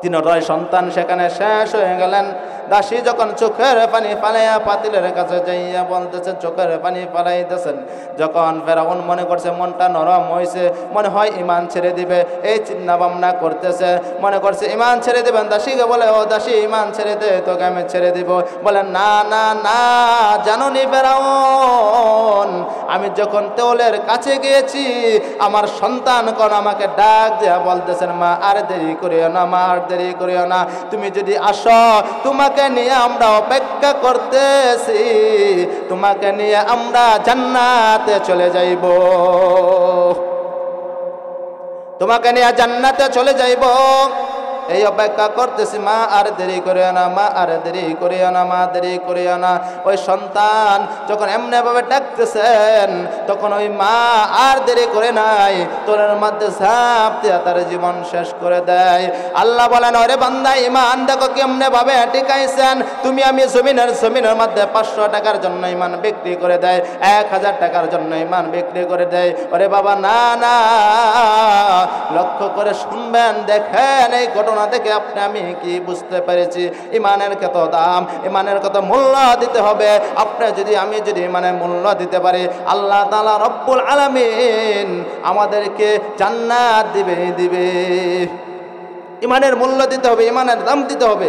Speaker 1: তিনটাই সন্তান সেখানে শেষ হয়ে গেলেন। দাসী যখন চোখের পানি ফালাইয়া পাতিলের কাছে যাইয়া বলতেছে, চোখের পানি ফালাইতেছেন। যখন ফেরাউন মনে করছে মনটা নরম হয়েছে, মনে হয় ইমান ছেড়ে দিবে, এই চিন্তা ভাবনা করতেছে, মনে করছে ইমান ছেড়ে দিবেন। দাসীকে বলে, ও দাসী ইমান ছেড়ে দে, তোকে আমি ছেড়ে দিব। বলে না না না, জানুনি ফেরাউন, আমি যখন তেওলের কাছে গিয়েছি আমার সন্তান কোন আমাকে ডাক দেয়া বলতেছেন, মা আর দেরি করিও না, মা আর দেরি করিও না, তুমি যদি আসো তোমাকে নিয়ে আমরা অপেক্ষা করতেছি, তোমাকে নিয়ে আমরা জান্নাতে চলে যাইব, তোমাকে নিয়ে জান্নাতে চলে যাইব, এই অপেক্ষা করতেছি, মা আর দেরি করিও না, মা আর দেরি করিও না, মা দেরি করিও না। ওই সন্তান যখন এমনি ভাবে ডাকতেছেন তখন ওই মা আর দেরি করে নাই, তোলের মধ্যে ঝাঁপ দিয়া তার জীবন শেষ করে দেয়। আল্লাহ বলেন, ওরে বান্দা ইমান দেখো কেমনে ভাবে টিকাইছেন, তুমি আমি জমিনের মধ্যে 500 টাকার জন্য ইমান বিক্রি করে দেয়, 1000 টাকার জন্য ইমান বিক্রি করে দেয়। ওরে বাবা না না, লক্ষ্য করে শুনবেন, দেখেন এই ঘটনা থেকে আপনি আমি কি বুঝতে পেরেছি, ইমানের কত দাম, ইমানের কত মূল্য দিতে হবে। আপনি যদি আমি যদি ইমানের মূল্য দিতে পারি, আল্লাহ তাআলা রব্বুল আলামিন আমাদেরকে জান্নাত দিবে। ইমানের মূল্য দিতে হবে, ইমানের দাম দিতে হবে।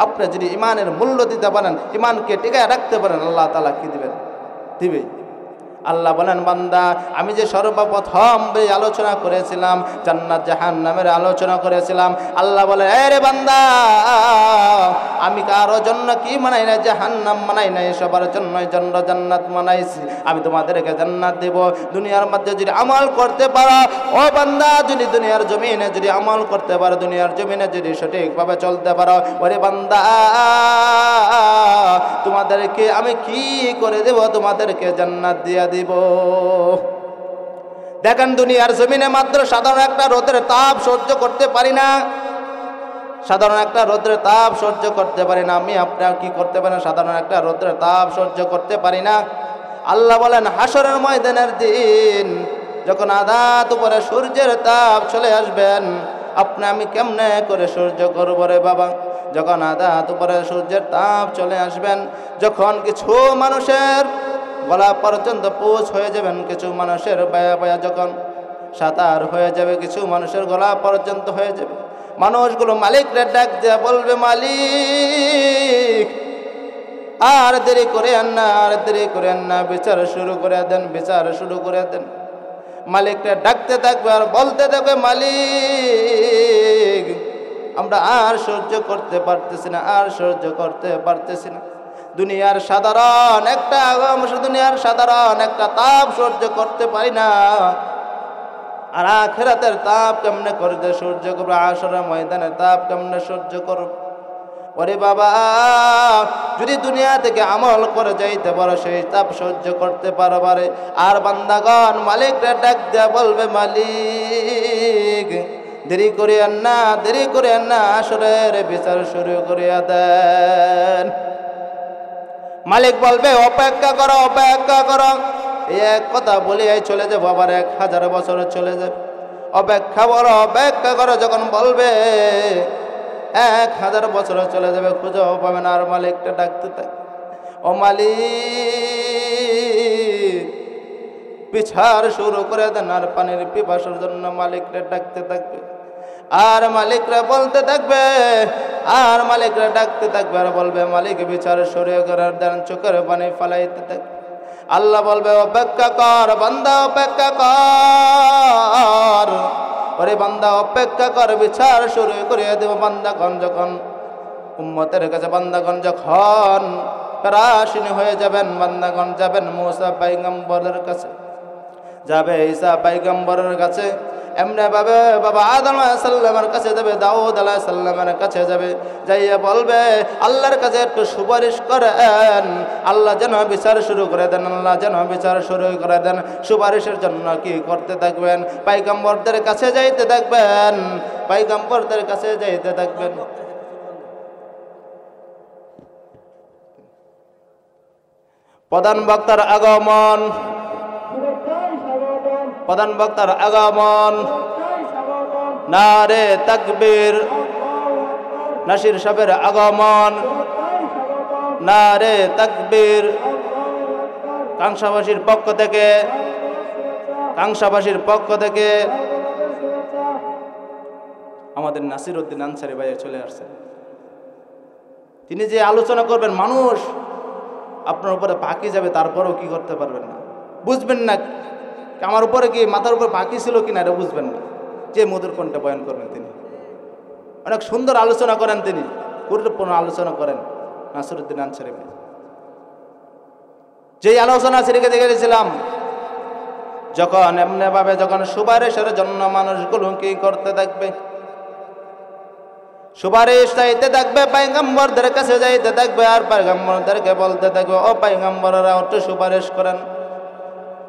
Speaker 1: আপনি যদি ইমানের মূল্য দিতে পারেন, ইমানকে টিকায় রাখতে পারেন, আল্লাহ তাআলা কি দিবেন? দিবে। আল্লাহ বলেন, বান্দা আমি যে সর্বপ্রথম আলোচনা করেছিলাম জান্নাত জাহান্নামের আলোচনা করেছিলাম, আল্লাহ বলে, রে বান্দা আমি কারো জন্য কি বানাই নাই, জাহান্নাম বানাই নাই, সবার জন্যই জান্নাত বানাইছি। আমি তোমাদেরকে জান্নাত দেব দুনিয়ার মধ্যে যদি আমল করতে পারো। ও বান্দা, যদি দুনিয়ার জমিনে যদি আমল করতে পারো, দুনিয়ার জমিনে যদি সঠিকভাবে চলতে পারো, ওরে বান্দা তোমাদেরকে আমি কি করে দেব, তোমাদেরকে জান্নাত দিয়া দিব। দেখেন দুনিয়ার জমিনে মাত্র সাধারণ একটা রোদের তাপ সহ্য করতে পারি না, সাধারণ একটা রোদের তাপ সহ্য করতে পারি না। আমি আপনার কি করতে পারেন, সাধারণ একটা রোদের তাপ সহ্য করতে পারি না। আল্লাহ বলেন, হাসরের ময়দানের দিন যখন আধাত উপরে সূর্যের তাপ চলে আসবেন, আপনি আমি কেমনে করে সহ্য করব রে বাবা। যখন আধাত উপরে সূর্যের তাপ চলে আসবেন, যখন কিছু মানুষের গলা পর্যন্ত পুষ হয়ে যাবেন, কিছু মানুষের বায়া বায়া যখন সাঁতার হয়ে যাবে, কিছু মানুষের গলা পর্যন্ত হয়ে যাবে, মানুষগুলো মালিকরে ডাক দিয়ে বলবে, মালিক আর দেরি করে না, আর দেরি করে না, বিচার শুরু করে দেন, বিচার শুরু করে দেন। মালিকরে ডাকতে থাকবে আর বলতে থাকবে, মালিক আমরা আর সহ্য করতে পারতেছি না, আর সহ্য করতে পারতেছি না। দুনিয়ার সাধারণ একটা তাপ সহ্য করতে পারি না, আর আখিরাতের তাপ কেমনে করবে সহ্য করব, হাশরের ময়দানের তাপ কেমনে সহ্য করব। ওরে বাবা, যদি দুনিয়া থেকে আমল করে যাইতে পারো, সেই তাপ সহ্য করতে পারবারে। আর বান্দাগণ মালিকরা ডাক দেয়া বলবে, মালিক দেরি করিয়েন না, দেরি করিয়েন না, হাশরের বিচার শুরু করিয়া দেন। মালিক বলবে, অপেক্ষা করো, অপেক্ষা করো। এই এক কথা বলি চলে যাবো, আবার 1000 বছর চলে যাবে। অপেক্ষা করো, অপেক্ষা করো, যখন বলবে 1000 বছর চলে যাবে, খুঁজেও পাবে না। আর মালিকটা ডাকতে থাকে, ও মালিক বিচার শুরু করে দেন। আর পানির পিপাসার জন্য মালিকরা ডাকতে থাকবে, আর মালিকরা বলতে থাকবে, আর মালিকরা ডাকতে থাকবে, আর বলবে, মালিক বিচার শুরু করার দেন, চোখের পানি ফালাইতে থাকবে। আল্লাহ বলবে, অপেক্ষা কর বান্দা, অপেক্ষা কর, ওরে বান্দা অপেক্ষা কর, বিচার শুরু করে দেব। বান্দাগণ যখন উম্মতের কাছে, বান্দাগণ যখন পরাশিনী হয়ে যাবেন, বান্দাগণ যাবেন মুসা পয়গম্বরের কাছে, যাবে ঈসা পয়গম্বরের কাছে। এমনি ভাবে বাবা আদম আলাইহিস সালামের কাছে যাবে, দাউদ আলাইহিস সালামের কাছে যাবে, যাইয়া বলবে আল্লাহর কাছে একটু সুপারিশ করেন, আল্লাহ যেন বিচার শুরু করে দেন, আল্লাহ যেন বিচার শুরু করে দেন। সুপারিশের জন্য কি করতে থাকবেন? পয়গম্বরদের কাছে যাইতে থাকবেন, পয়গম্বরদের কাছে যাইতে থাকবেন। প্রধান বক্তার আগমন, প্রধান বক্তার আগমন, নারে তাকবীর, নাসির সাহেবের আগমন, নারে তাকবীর। কাংসাবাসীর পক্ষ থেকে, কাংসাবাসীর পক্ষ থেকে আমাদের নাসির উদ্দিন আনসারী ভাই চলে আসছেন। তিনি যে আলোচনা করবেন, মানুষ আপনার উপরে পাখি যাবে, তারপরেও কি করতে পারবেন না, বুঝবেন না আমার উপরে কি মাথার উপর পাখি ছিল কিনা এটা বুঝবেন না। যে মধুর কণ্ঠে বয়ান করবেন, তিনি অনেক সুন্দর আলোচনা করেন, তিনি গুরুত্বপূর্ণ আলোচনা করেন নাসির উদ্দিন আনসারী ভাই। যেই আলোচনা রেখে গেছিলাম, যখন এমনি ভাবে যখন সুপারিশের জন্য মানুষগুলো কি করতে থাকবে, সুপারিশ চাইতে থাকবে, পয়গম্বরদের কাছে যাইতে থাকবে, আর পয়গম্বরদেরকে বলতে থাকবে ও পয়গম্বররা একটু সুপারিশ করেন।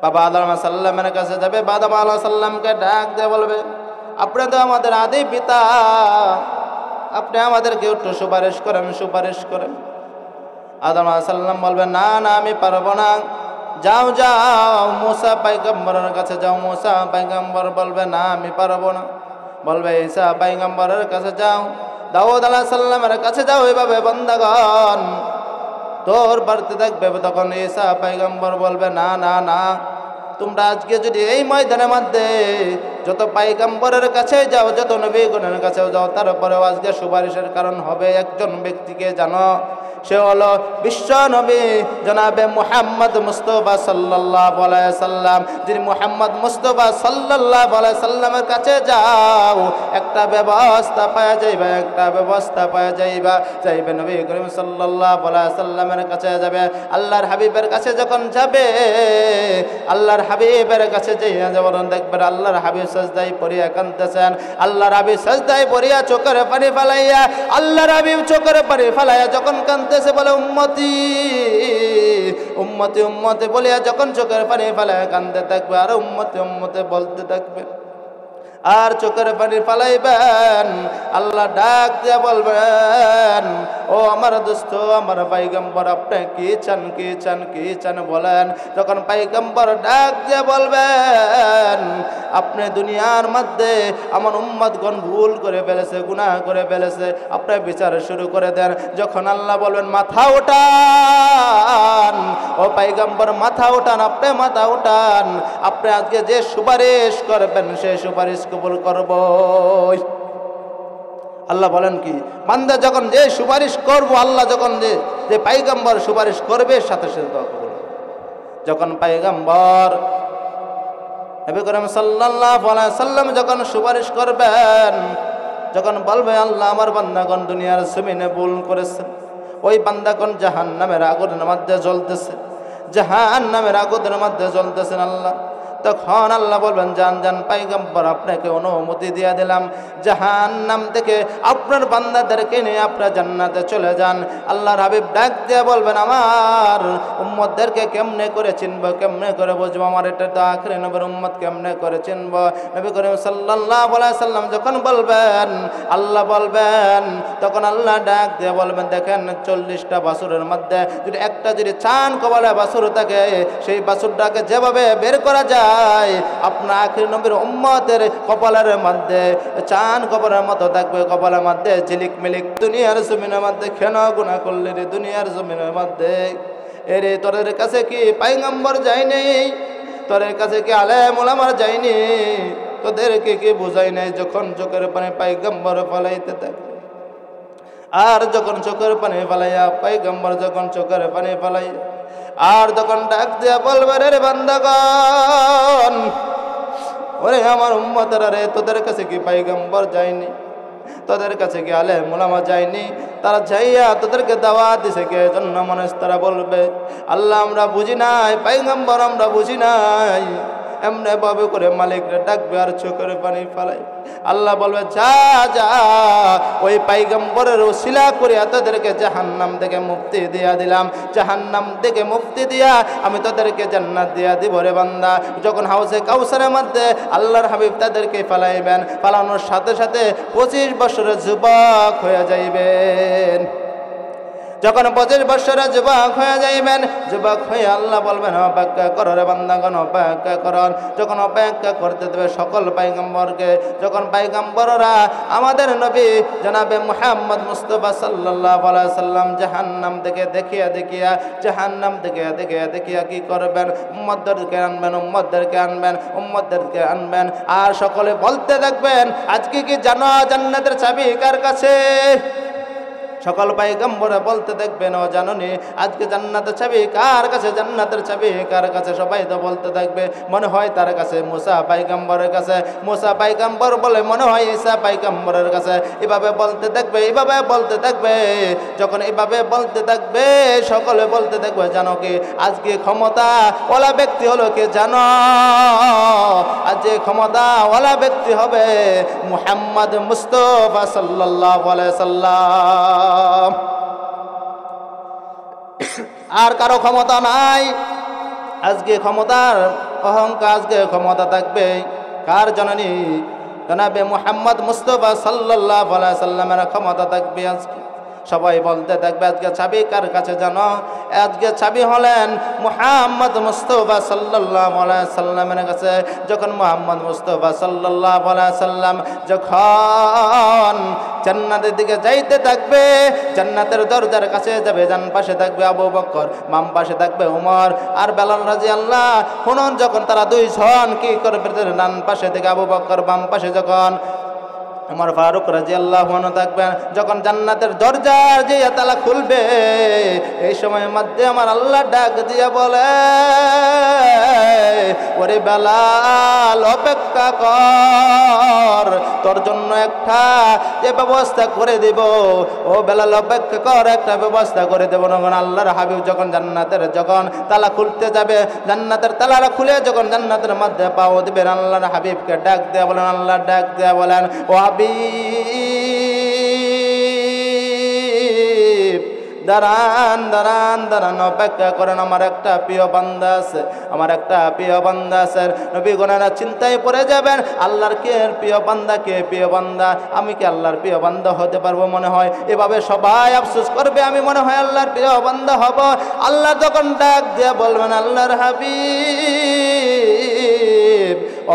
Speaker 1: বাবা আদম আলাইহিস সালামের কাছে যাবে, আদম আলাইহিস সালামকে ডাক দিয়ে বলবে আপনি তো আমাদের আদি পিতা, আপনি আমাদেরকে একটু সুপারিশ করেন, সুপারিশ করেন। আদম আলাইহিস সালাম বলবে না না, আমি পারবো না, যাও যাও মুসা পয়গম্বরের কাছে যাও। মুসা পয়গম্বর বলবে না আমি পারবো না, বলবে ঈসা পয়গম্বরের কাছে যাও, দাউদ আলাইহিস সালামের কাছে যাও। এইভাবে বান্দাগণ তোর বাড়তে থাকবে। তখন ঈসা পয়গম্বর বলবে না না না, তোমরা আজকে যদি এই ময়দানের মধ্যে যত পয়গম্বরের কাছে যাও, যত নবীগণের কাছে যাও, তারপরেও আজকে সুপারিশের কারণ হবে একজন ব্যক্তিকে, জানো সে হলো বিশ্ব নবী জনাবে মুহাম্মদ মুস্তাফা সাল্লাল্লাহু আলাইহি সাল্লাম। যিনি মুহাম্মদ মুস্তাফা সাল্লাল্লাহু আলাইহি সাল্লামের কাছে যাও, একটা ব্যবস্থা পাওয়া যাইবা, একটা ব্যবস্থা পাওয়া যাইবা। যাইবে নবী করিম সাল্লাল্লাহু আলাইহি সাল্লামের কাছে যাবে, আল্লাহর হাবিবের কাছে যখন যাবে, আল্লাহর হাবিবের কাছে যাইয়া যখন দেখবেন আল্লাহর হাবিব সাজদায় পড়িয়া কাঁদতেছেন, আল্লাহর হাবিব সাজদায় পড়িয়া চোখের পানি ফেলাইয়া, আল্লাহর হাবিব চোখের পানি ফেলাইয়া যখন কাঁদতেছে, বলে উম্মতি উম্মতি উম্মতি বলিয়া যখন চোখের পানি ফেলাইয়া কাঁদতে থাকবে, আর উম্মতি উম্মতি বলতে থাকবে, আর চোখের পানি ফালাইবেন, আল্লাহ ডাক দিয়ে বলবেন ও আমার দোস্ত, আমার পয়গম্বর আপনি কি চান, কি চান, কি চান বলেন। তখন পয়গম্বর ডাক দিয়ে বলবেন আপনি দুনিয়ার মধ্যে আমার উম্মতগণ ভুল করে ফেলেছে, গুনাহ করে ফেলেছে, আপনি বিচার শুরু করে দেন। যখন আল্লাহ বলবেন মাথা উঠান, ও পয়গম্বর মাথা উঠান, আপনি মাথা উঠান, আপনি আজকে যে সুপারিশ করবেন সেই সুপারিশ কবুল করব। আল্লাহ বলেন কি, বান্দা যখন যে সুপারিশ করব, আল্লাহ যখন যে পয়গম্বর সুপারিশ করবে, সাথে সাথে দোয়া কবুল। যখন পয়গম্বর নবী করিম সাল্লাল্লাহু আলাইহি সাল্লাম যখন সুপারিশ করবেন, যখন বলবে আল্লাহ আমার বান্দাগণ দুনিয়ার জমিনে ভুল করেছে, ওই বান্দাগণ জাহান্নামের আগুনের মধ্যে জ্বলতেছে, জাহান্নামের আগুনের মধ্যে জ্বলতেছেন আল্লাহ। তখন আল্লাহ বলবেন জান জান পয়গম্বর আপনাকে অনুমতি দিয়ে দিলাম, জাহান্নাম থেকে আপনার বান্দাদেরকে নিয়ে আপনার জান্নাতে চলে যান। আল্লাহর হাবিব ডাক দিয়ে বলবেন আমার উম্মতদেরকে কেমনে করে চিনবো, কেমনে করে বুঝবো, আমার এটা তো আখিরি নবীর উম্মত, কেমনে করে চিনবো। নবী করিম সাল্লাল্লাহু আলাইহি সাল্লাম যখন বলবেন, আল্লাহ বলবেন, তখন আল্লাহ ডাক দিয়ে বলবেন দেখেন 40টা বাছুরের মধ্যে যদি একটা যদি চান কপালে বাছুর থাকে, সেই বাছুরটাকে যেভাবে বের করা যায়, আপনার আখির নবীর উম্মতের কপালের মধ্যে চান কপালের মতো থাকবে, কপালের মধ্যে ঝিলিক মিলিক। দুনিয়ার জমিনের মধ্যে কেন গুনাহ করলে রে, দুনিয়ার জমিনের মধ্যে এরে তোদের কাছে কি পয়গম্বর যায়নি, তোদের কাছে কি আলেম ওলামা যায়নি, তোদেরকে কি বুঝাই নাই। যখন চোখের পানি পয়গম্বর ফলাইতে থাকে, আর যখন চোখের পানি ফেলাইয়া পয়গম্বর যখন চোখের পানি ফেলাই, আর তখন ডাক দিয়া বলবে রে বান্দাগণ, ওরে আমার উম্মতেরা রে, তোদের কাছে কি পয়গম্বর যায়নি, তোদের কাছে কি আলেম ওলামা যায়নি, তারা যাইয়া তোদেরকে দাওয়াত দিছে কে জন্য? মানুষ তারা বলবে আল্লাহ আমরা বুঝি নাই, পয়গম্বর আমরা বুঝি নাই, এমনি ভাবে করে মালিকরে ডাকবে আর চোখের পানি ফেলাই। আল্লাহ বলবে যা যা ওই পয়গম্বরের ওসিলা করে তোদেরকে জাহান্নাম থেকে মুক্তি দিয়া দিলাম, জাহান্নাম থেকে মুক্তি দিয়া আমি তোদেরকে জান্নাত দিয়া দিব রে বান্দা। যখন হাউসে কাউসারের মধ্যে আল্লাহর হাবিব তাদেরকে ফেলাইবেন, ফেলানোর সাথে সাথে 25 বছরের যুবক হয়ে যাইবেন। যখন 25 বছরের যুবক হয়ে যাইবেন, যুবক হয়ে আল্লাহ বলবেন অপেক্ষা করো রে বান্দাগণ, অপেক্ষা করো। যখন অপেক্ষা করতে দেবে সকল পয়গম্বরকে, যখন পয়গম্বররা আমাদের নবী জনাবে মুহাম্মদ মুস্তাফা সাল্লাল্লাহু আলাইহি সাল্লাম জাহান্নাম থেকে দেখিয়া দেখিয়া, জাহান্নাম থেকে দেখিয়া দেখিয়া কি করবেন, উম্মতদেরকে আনবেন, উম্মতদেরকে আনবেন, উম্মতদেরকে আনবেন। আর সকলে বলতে থাকবেন আজকে কি জানো জান্নাতের চাবি কার কাছে? সকল পয়গম্বরে বলতে দেখবেন ও জাননি আজকে জান্নাতের চাবি কার কাছে, জান্নাতের চাবি কার কাছে? সবাই তো বলতে থাকবে মনে হয় তার কাছে, মুসা পয়গম্বরের কাছে। মুসা পয়গম্বর বলে মনে হয় ঈসা পয়গম্বরের কাছে। এভাবে বলতে থাকবে, এভাবে বলতে থাকবে। যখন এভাবে বলতে থাকবে সকলে বলতে থাকবে জানো কি আজকে ক্ষমতা ওলা ব্যক্তি হলো কে জানো? আজ যে ক্ষমতা ওলা ব্যক্তি হবে মুহাম্মদ মুস্তাফা সাল্লাল্লাহু আলাইহি সাল্লাম। আর কারো ক্ষমতা নাই। আজকে ক্ষমতার অহংকার, আজকে ক্ষমতা থাকবে কার জননী জনাবে মুহাম্মদ মুস্তাফা সাল্লাল্লাহু আলাইহি সাল্লামের ক্ষমতা থাকবে। আজকে সবাই বলতে থাকবে আজকে চাবি কার কাছে জানো? আজকে চাবি হলেন মুহাম্মদ মুস্তাফা সাল্লাল্লাহু আলাইহি সাল্লামের কাছে। যখন মুহাম্মদ মুস্তাফা সাল্লাল্লাহু আলাইহি সাল্লাম যখন জান্নাতের দিকে যাইতে থাকবে, জান্নাতের দরজার কাছে যাবে, ডান পাশে থাকবে আবু বকর, বাম পাশে থাকবে উমর আর বেলাল রাদিয়াল্লাহু হুনন। যখন তারা দুইজন কি করবে, ডান পাশে থেকে আবু বকর, বাম পাশে যখন উমর ফারুক রাদিয়াল্লাহু আনহু থাকবেন, যখন জান্নাতের দরজার যে তালা খুলবে এই সময়ের মধ্যে আমার আল্লাহ ডাক দিয়ে বলে ওরে বেলাল অপেক্ষা কর, তোর জন্য একটা যে ব্যবস্থা করে দিব। ও বেলাল অপেক্ষা কর, একটা ব্যবস্থা করে দেব। যখন আল্লাহর হাবিব যখন জান্নাতের যখন তালা খুলতে যাবে, জান্নাতের তালাটা খুলে যখন জান্নাতের মধ্যে পাও দিবেন, আল্লাহর হাবিবকে ডাক দেয়া বলেন, আল্লাহ ডাক দেয়া বলেন ও হাবিব দাঁড়ান দাঁড়ান দাঁড়ান, অপেক্ষা করেন, আমার একটা প্রিয় বান্দা আছে, আমার একটা প্রিয় বান্দা আছে। নবী গোনারা চিন্তায় পড়ে যাবেন আল্লাহর কে প্রিয় বান্দা, কে প্রিয় বান্দা, আমি কি আল্লাহর প্রিয় বান্দা হতে পারবো? মনে হয় এভাবে সবাই আফসোস করবে আমি মনে হয় আল্লাহর প্রিয় বান্দা হব। আল্লাহ যখন ডাক দিয়ে বলবেন আল্লাহর হাবিব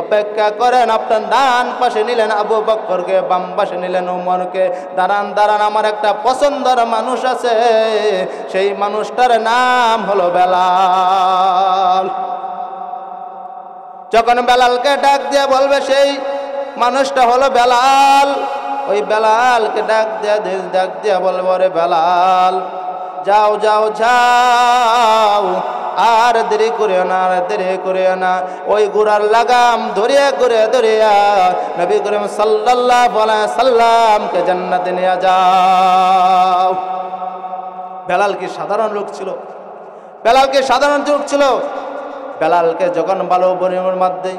Speaker 1: অপেক্ষা করেন, আপনার ডান পাশে নিলেন আবু বকরকে, বাম পাশে নিলেন উমরকে, দাঁড়ান দাঁড়ান, আমার একটা পছন্দের মানুষ আছে, সেই মানুষটার নাম হলো বেলাল। যখন বেলালকে ডাক দিয়ে বলবে সেই মানুষটা হলো বেলাল, ওই বেলালকে ডাক দিয়ে বলবো রে বেলাল যাও যাও যাও, আর দেরি করিও না, আর দেরি করিও না। ওই ঘোড়ার লাগাম ধরিয়া ঘুরে ধরিয়া নবী করিম সাল্লাল্লাহু আলাইহি সাল্লামকে জান্নাতে নিয়ে যাও। বেলাল কি সাধারণ লোক ছিল? বেলাল কি সাধারণ লোক ছিল? বেলালকে যখন ভালো বনির মধ্যে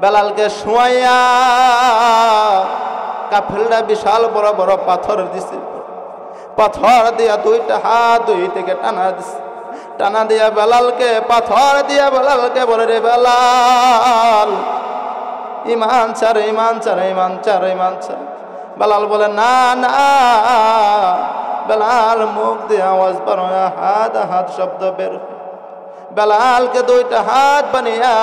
Speaker 1: বেলালকে শুয়াইয়া কাফেররা বিশাল বড় বড় পাথর দিছে, পাথর দিয়া দুইটা হাত দুই থেকে টানা দিছে, টানা দিয়া বেলালকে পাথর দিয়া বেলালকে বলে রে বেলাল ইমান ছাড়, ইমান ছাড়, ইমান ছাড়, ইমান ছাড়। বেলাল বলে না না। বেলাল মুখ দিয়ে আওয়াজ বার হয়, হাত হাত শব্দ বের। বেলালকে দুইটা হাত বানিয়া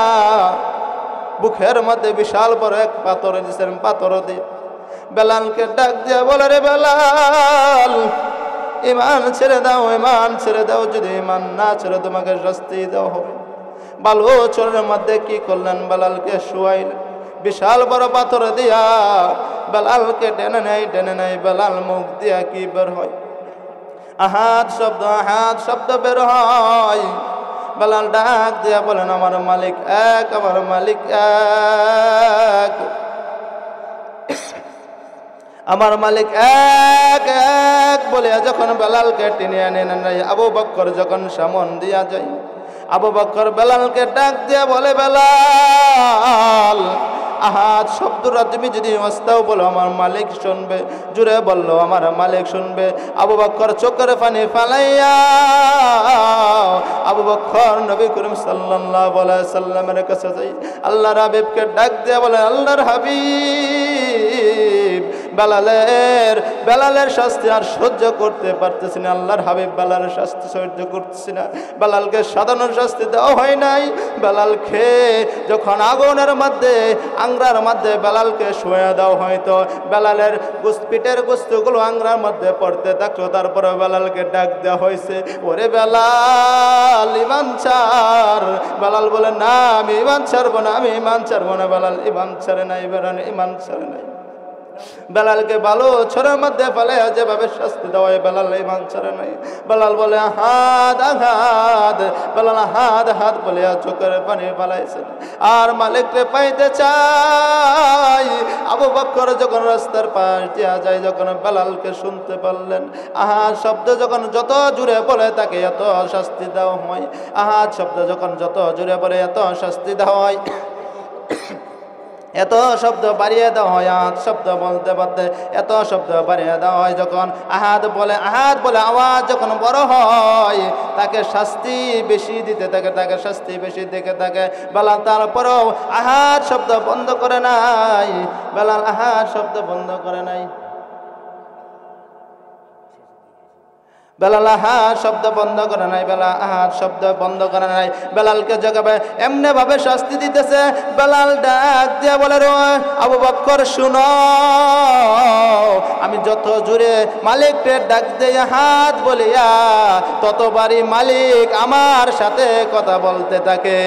Speaker 1: বুকের মধ্যে বিশাল বড় এক পাথর দিয়েছেন, পাথর দিয়ে বেলালকে ডাক দিয়া বলে রে বেলাল ইমান ছেড়ে দাও, ইমান ছেড়ে দাও, যদি ইমান না ছেড়ে তোমাকে শাস্তি দেওয়া হবে। বালু চরের মধ্যে কি করলেন, বেলালকে শুয়াইলেন, বিশাল বড় পাথর দিয়া বেলালকে টেনে নেই, টেনে নেই। বেলাল মুখ দিয়া কি বের হয়, আহাত শব্দ, আহাত শব্দ বের হয়। বেলাল ডাক দিয়া বলেন আমার মালিক এক, আমার মালিক এক, আমার মালিক এক এক বলে যখন বেলালকে টেনে আনেন আবু বকর যখন সামন দিয়া যায়, আবু বকর বেলালকে ডাক দিয়ে বলে, বেলাল আহাদ শব্দটা তুমি যদি ওয়াস্তাও বলো আমার মালিক শুনবে। জুড়ে বললো আমার মালিক শুনবে। আবু বকর চোখের পানি ফালাইয়া আবু বকর নবী করিম সাল্লাল্লাহু আলাইহি সাল্লামের কাছে যাই আল্লাহর হাবিবকে ডাক দিয়ে বলে, আল্লাহর হাবিব বেলালের শাস্তি আর সহ্য করতে পারতেছি না। আল্লাহর হাবিব বেলালের শাস্তি সহ্য করতেছি না। বেলালকে সাধারণ শাস্তি দেওয়া হয় নাই। বেলালকে যখন আগুনের মধ্যে আংরার মধ্যে বেলালকে শুয়ে দেওয়া হয়তো বেলালের পিঠের গোস্তগুলো আংরার মধ্যে পড়তে থাকতো। তারপরে বেলালকে ডাক দেওয়া হয়েছে, ওরে বেলাল ইমান ছাড়। বেলাল বলে, না আমি ইমান ছাড়বো না, আমি ইমান ছাড়বো না। বেলাল ইমান ছাড়ে নাই, বেলাল ইমান ছাড়ে নাই। বেলালকে ভালো ছড়ার মধ্যে ফেলে যেভাবে শাস্তি দেওয়া হয় বেলাল ইমান ছাড়ে নাই। বেলাল বলে হাত আঘাত, বেলাল হাত হাত বলে চোখের পানি ফেলাইছেন আর মালিককে পাইতে চাই। আবু বকর যখন রাস্তার পাশ দিয়া যায়, যখন বেলালকে শুনতে পারলেন আহাদ শব্দ যখন যত জুড়ে বলে তাকে এত শাস্তি দেওয়া হয়। আহাদ শব্দ যখন যত জুড়ে বলে এত শাস্তি দেওয়া হয়, এত শব্দ বাড়িয়ে দেওয়া হয়। আহাদ শব্দ বলতে বলতে এত শব্দ বাড়িয়ে দেওয়া হয়। যখন আহাদ বলে আওয়াজ যখন বড় হয় তাকে শাস্তি বেশি দিতে থাকে, তাকে শাস্তি বেশি দিতে থাকে। বেলাল তারপরেও আহাদ শব্দ বন্ধ করে নাই। বেলাল আহাদ শব্দ বন্ধ করে নাই। বেলাল আহাদ শব্দ বন্ধ করে নাই। বেলাল আহাদ শব্দ বন্ধ করে নাই। বেলালকে জগাবে এমনি ভাবে শাস্তি দিতেছে। বেলাল ডাক দিয়ে বলে, রে আবু বকর শুনো, আমি যত জোরে মালিককে ডাক দিয়ে হাত বলিয়া ততবারই মালিক আমার সাথে কথা বলতে থাকে।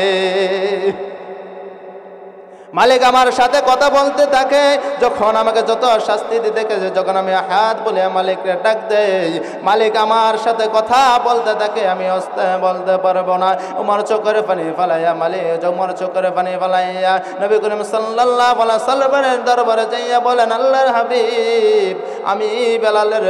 Speaker 1: মালিক আমার সাথে কথা বলতে থাকে। যখন আমাকে যত শাস্তি দিতে গেছে, যখন আমি হাত বলে মালিককে ডাক দেই, মালিক আমার সাথে কথা বলতে থাকে, আমি অস্তে বলতে পারবো না। উমর চোখের পানি ফেলাইয়া উমর চোখের পানি ফেলাইয়া নবী করিম সাল্লাল্লাহু আলাইহি সাল্লামের দরবারে যাইয়া বলেন, আল্লাহর হাবিব আমি বেলালের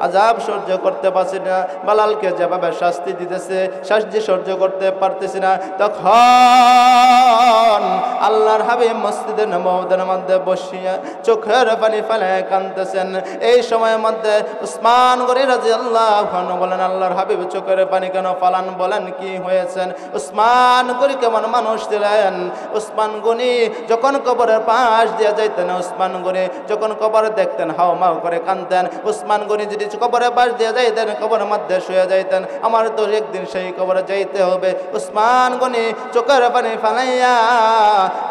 Speaker 1: আযাব সহ্য করতে পারছি না। বেলালকে যেভাবে শাস্তি দিতেছে শাস্তি সহ্য করতে পারতেছি না। তখন আল্লাহর হাবিব মসজিদে নববীর মধ্যে বসিয়া চোখের পানি ফেলে কাঁদতেছেন। এই সময়ের মধ্যে উসমান গনি রাদিয়াল্লাহু আনহু বলেন, আল্লাহর হাবিব চোখের পানি কেন ফালান? বলেন কি হয়েছেন? উসমান গনি কেমন মানুষ ছিলেন? উসমান গনি যখন কবরের পাশ দিয়ে যাইতেন, উসমান গনি যখন কবর দেখতেন হাও মাও করে কাঁদতেন। উসমান গনি যদি কবরে পাশ দিয়ে যাইতেন, কবরের মধ্যে শুয়ে যাইতেন, আমার তো একদিন সেই কবরে যাইতে হবে। উসমান গনি চোখের পানি ফালাইয়া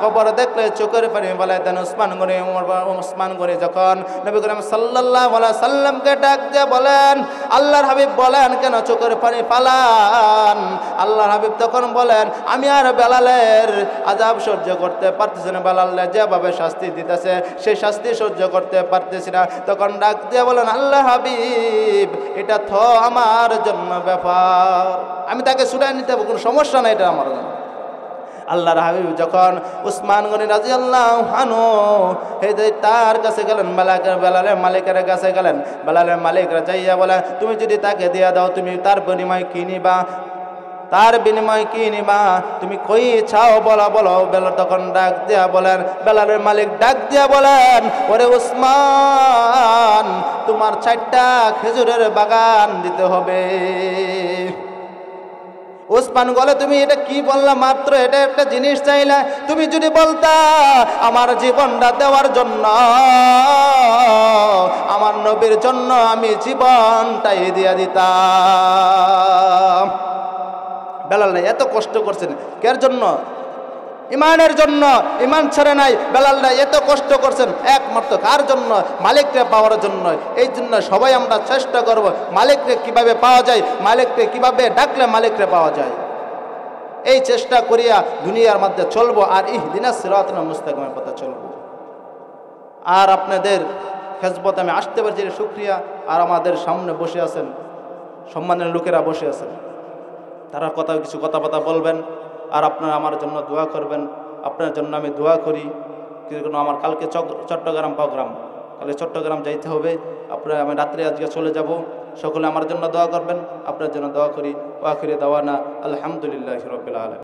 Speaker 1: কবর দেখলে চোখের পানি ফালাইতেন। উসমান গনি যখন নবী করিম সাল্লাল্লাহু আলাইহি সাল্লামকে ডাক দিয়ে বলেন, আল্লাহর হাবিব বলেন কেন চোখের পানি ফালান? আল্লাহর হাবিব তখন বলেন, আমি আর বেলালের আযাব সহ্য করতে পারতেছি না। বেলাল যেভাবে শাস্তি দিতেছে সেই শাস্তি সহ্য করতে পারতেছি না। তখন ডাক দিয়ে বলেন, আল্লাহ হাবিব এটা তো আমার জন্য ব্যাপার, আমি তাকে ছুটাই নিতে হবে, কোনো সমস্যা নাই, এটা আমার জন্য। আল্লাহর হাবিব যখন উসমান গনি রাদিয়াল্লাহু আনহু তার কাছে গেলেন, বেলালের মালিকের কাছে গেলেন। বেলালের মালিকরা যাইয়া বলে, তুমি যদি তাকে দিয়ে দাও তুমি তার বিনিময় কি নিবা? তার বিনিময় কি নিবা? তুমি কই চাও বলো। বেলাল তখন ডাক দিয়া বলেন, বেলালের মালিক ডাক দিয়া বলেন, ওরে উসমান তোমার 4টা খেজুরের বাগান দিতে হবে। উসমান বলে, তুমি এটা কি বললা? মাত্র এটা একটা জিনিস চাইলা, তুমি যদি বলতা আমার জীবনটা দেওয়ার জন্য, আমার নবীর জন্য আমি জীবনটাই দিয়া দিতাম। বেলাল এত কষ্ট করছেন কার জন্য? ইমানের জন্য। ইমান ছেড়ে নাই। বেলালরা এত কষ্ট করছেন একমাত্র কার জন্য? মালিককে পাওয়ার জন্য। এই জন্য সবাই আমরা চেষ্টা করব মালিককে কিভাবে পাওয়া যায়, মালিককে কিভাবে ডাকলে মালিককে পাওয়া যায়, এই চেষ্টা করিয়া দুনিয়ার মধ্যে চলবো আর ইহদিনাস সিরাতাল মুস্তাকিমের পথে চলবো। আর আপনাদের খেজবত আমি আসতে পারছি শুকরিয়া। আর আমাদের সামনে বসে আছেন সম্মানের লোকেরা বসে আছেন, তারা কিছু কথাবার্তা বলবেন আর আপনারা আমার জন্য দোয়া করবেন। আপনার জন্য আমি দোয়া করি। কিন্তু আমার কালকে চট্টগ্রাম প্রোগ্রাম, কালকে চট্টগ্রাম যাইতে হবে। আপনারা আমি রাত্রে আজকে চলে যাব। সকলে আমার জন্য দোয়া করবেন, আপনার জন্য দোয়া করি। ওয়া আখিরি দাওয়ানা আলহামদুলিল্লাহি রাব্বিল আলামিন।